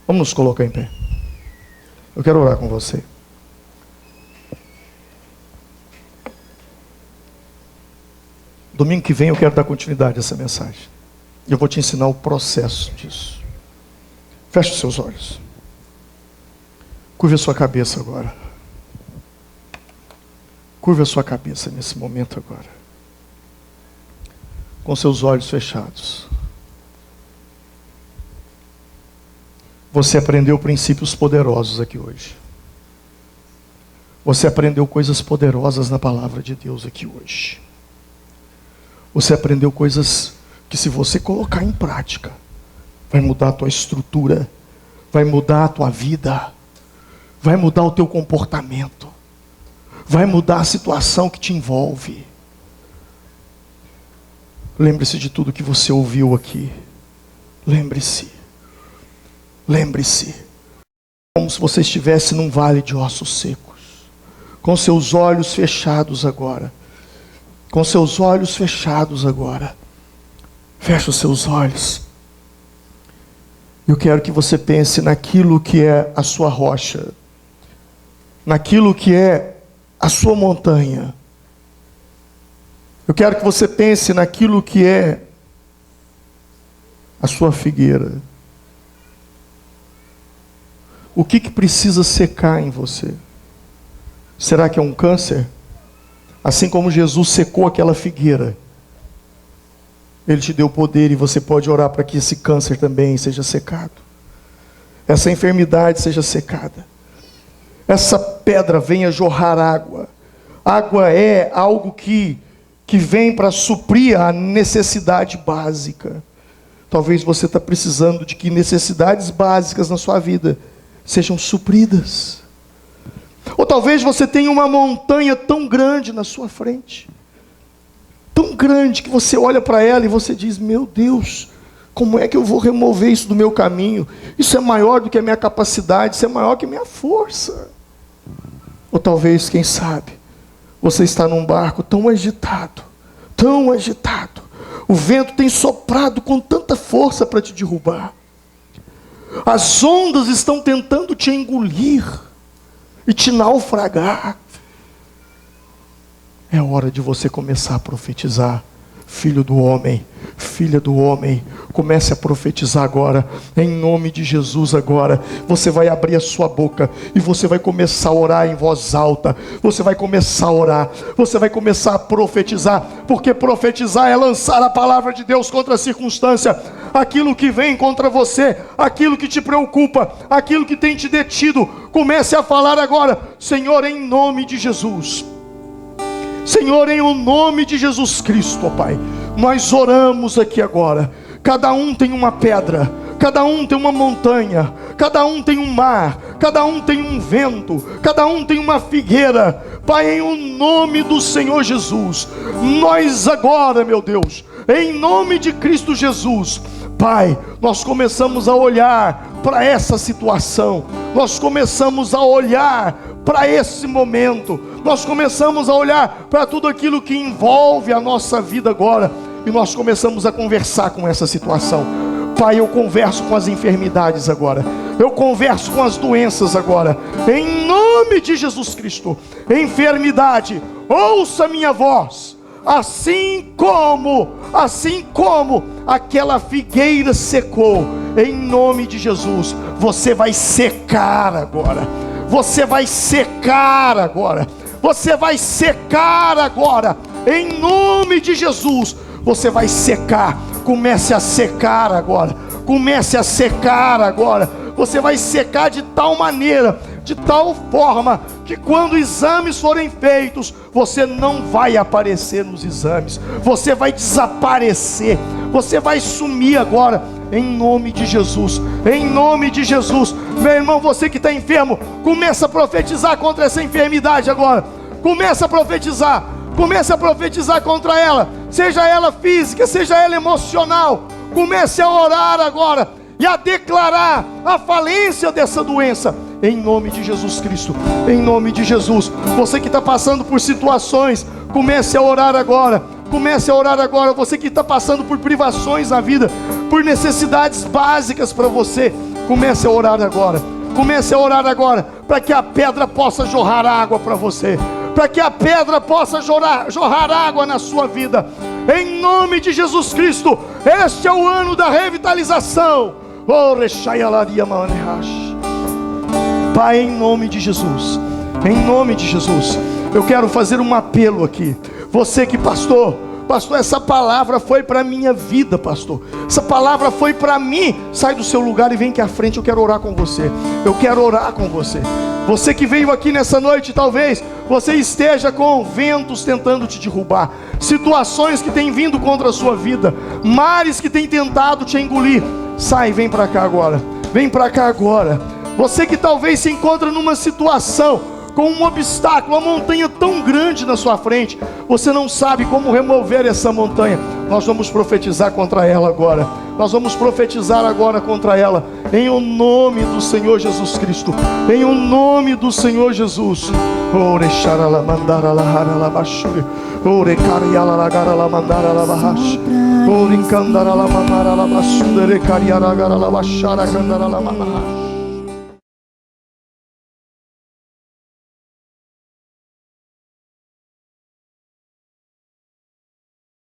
Vamos nos colocar em pé. Eu quero orar com você. Domingo que vem eu quero dar continuidade a essa mensagem. Eu vou te ensinar o processo disso. Feche os seus olhos. Curve a sua cabeça agora. Curve a sua cabeça nesse momento agora. Com seus olhos fechados. Você aprendeu princípios poderosos aqui hoje. Você aprendeu coisas poderosas na palavra de Deus aqui hoje. Você aprendeu coisas que, se você colocar em prática, vai mudar a tua estrutura, vai mudar a tua vida, vai mudar o teu comportamento, vai mudar a situação que te envolve. Lembre-se de tudo que você ouviu aqui. Lembre-se. Lembre-se. Como se você estivesse num vale de ossos secos. Com seus olhos fechados agora. Com seus olhos fechados agora. Feche os seus olhos. Eu quero que você pense naquilo que é a sua rocha. Naquilo que é a sua montanha. Eu quero que você pense naquilo que é a sua figueira. O que precisa secar em você? Será que é um câncer? Assim como Jesus secou aquela figueira, Ele te deu poder e você pode orar para que esse câncer também seja secado. Essa enfermidade seja secada. Essa pedra venha jorrar água. Água é algo que vem para suprir a necessidade básica. Talvez você está precisando de que necessidades básicas na sua vida sejam supridas. Ou talvez você tenha uma montanha tão grande na sua frente. Tão grande que você olha para ela e você diz: meu Deus, como é que eu vou remover isso do meu caminho? Isso é maior do que a minha capacidade, isso é maior que a minha força. Ou talvez, quem sabe, você está num barco tão agitado, o vento tem soprado com tanta força para te derrubar. As ondas estão tentando te engolir e te naufragar. É hora de você começar a profetizar. Filho do homem, filha do homem, comece a profetizar agora, em nome de Jesus agora. Você vai abrir a sua boca e você vai começar a orar em voz alta. Você vai começar a orar, você vai começar a profetizar, porque profetizar é lançar a palavra de Deus contra a circunstância. Aquilo que vem contra você, aquilo que te preocupa, aquilo que tem te detido, comece a falar agora: Senhor, em nome de Jesus. Senhor, em o nome de Jesus Cristo, ó Pai, nós oramos aqui agora. Cada um tem uma pedra, cada um tem uma montanha, cada um tem um mar, cada um tem um vento, cada um tem uma figueira. Pai, em o nome do Senhor Jesus, nós agora, meu Deus, em nome de Cristo Jesus, Pai, nós começamos a olhar para essa situação, nós começamos a olhar para esse momento. Nós começamos a olhar para tudo aquilo que envolve a nossa vida agora, e nós começamos a conversar com essa situação. Pai, eu converso com as enfermidades agora, eu converso com as doenças agora, em nome de Jesus Cristo. Enfermidade, ouça minha voz. Assim como aquela figueira secou, em nome de Jesus, você vai secar agora. Você vai secar agora. Você vai secar agora. Em nome de Jesus, você vai secar. Comece a secar agora. Comece a secar agora. Você vai secar de tal maneira, de tal forma, que quando exames forem feitos, você não vai aparecer nos exames. Você vai desaparecer. Você vai sumir agora. Em nome de Jesus, em nome de Jesus. Meu irmão, você que está enfermo, começa a profetizar contra essa enfermidade agora. Começa a profetizar contra ela, seja ela física, seja ela emocional. Comece a orar agora e a declarar a falência dessa doença, em nome de Jesus Cristo, em nome de Jesus. Você que está passando por situações, comece a orar agora. Comece a orar agora. Você que está passando por privações na vida, por necessidades básicas para você, comece a orar agora. Comece a orar agora, para que a pedra possa jorrar água para você, para que a pedra possa jorrar água na sua vida, em nome de Jesus Cristo. Este é o ano da revitalização. Pai, em nome de Jesus, em nome de Jesus, eu quero fazer um apelo aqui. Você que, pastor, essa palavra foi para a minha vida, pastor. Essa palavra foi para mim. Sai do seu lugar e vem aqui à frente, eu quero orar com você. Eu quero orar com você. Você que veio aqui nessa noite, talvez você esteja com ventos tentando te derrubar, situações que têm vindo contra a sua vida, mares que têm tentado te engolir. Sai, vem para cá agora. Vem para cá agora. Você que talvez se encontra numa situação com um obstáculo, uma montanha tão grande na sua frente, você não sabe como remover essa montanha. Nós vamos profetizar contra ela agora. Nós vamos profetizar agora contra ela, em o nome do Senhor Jesus Cristo, em o nome do Senhor Jesus. Ore charala mandara la harala bashuri, ore cariala la gara la mandara la bahash, ore candara la mamara la basudere cariara gara la bashara candara la mamahash.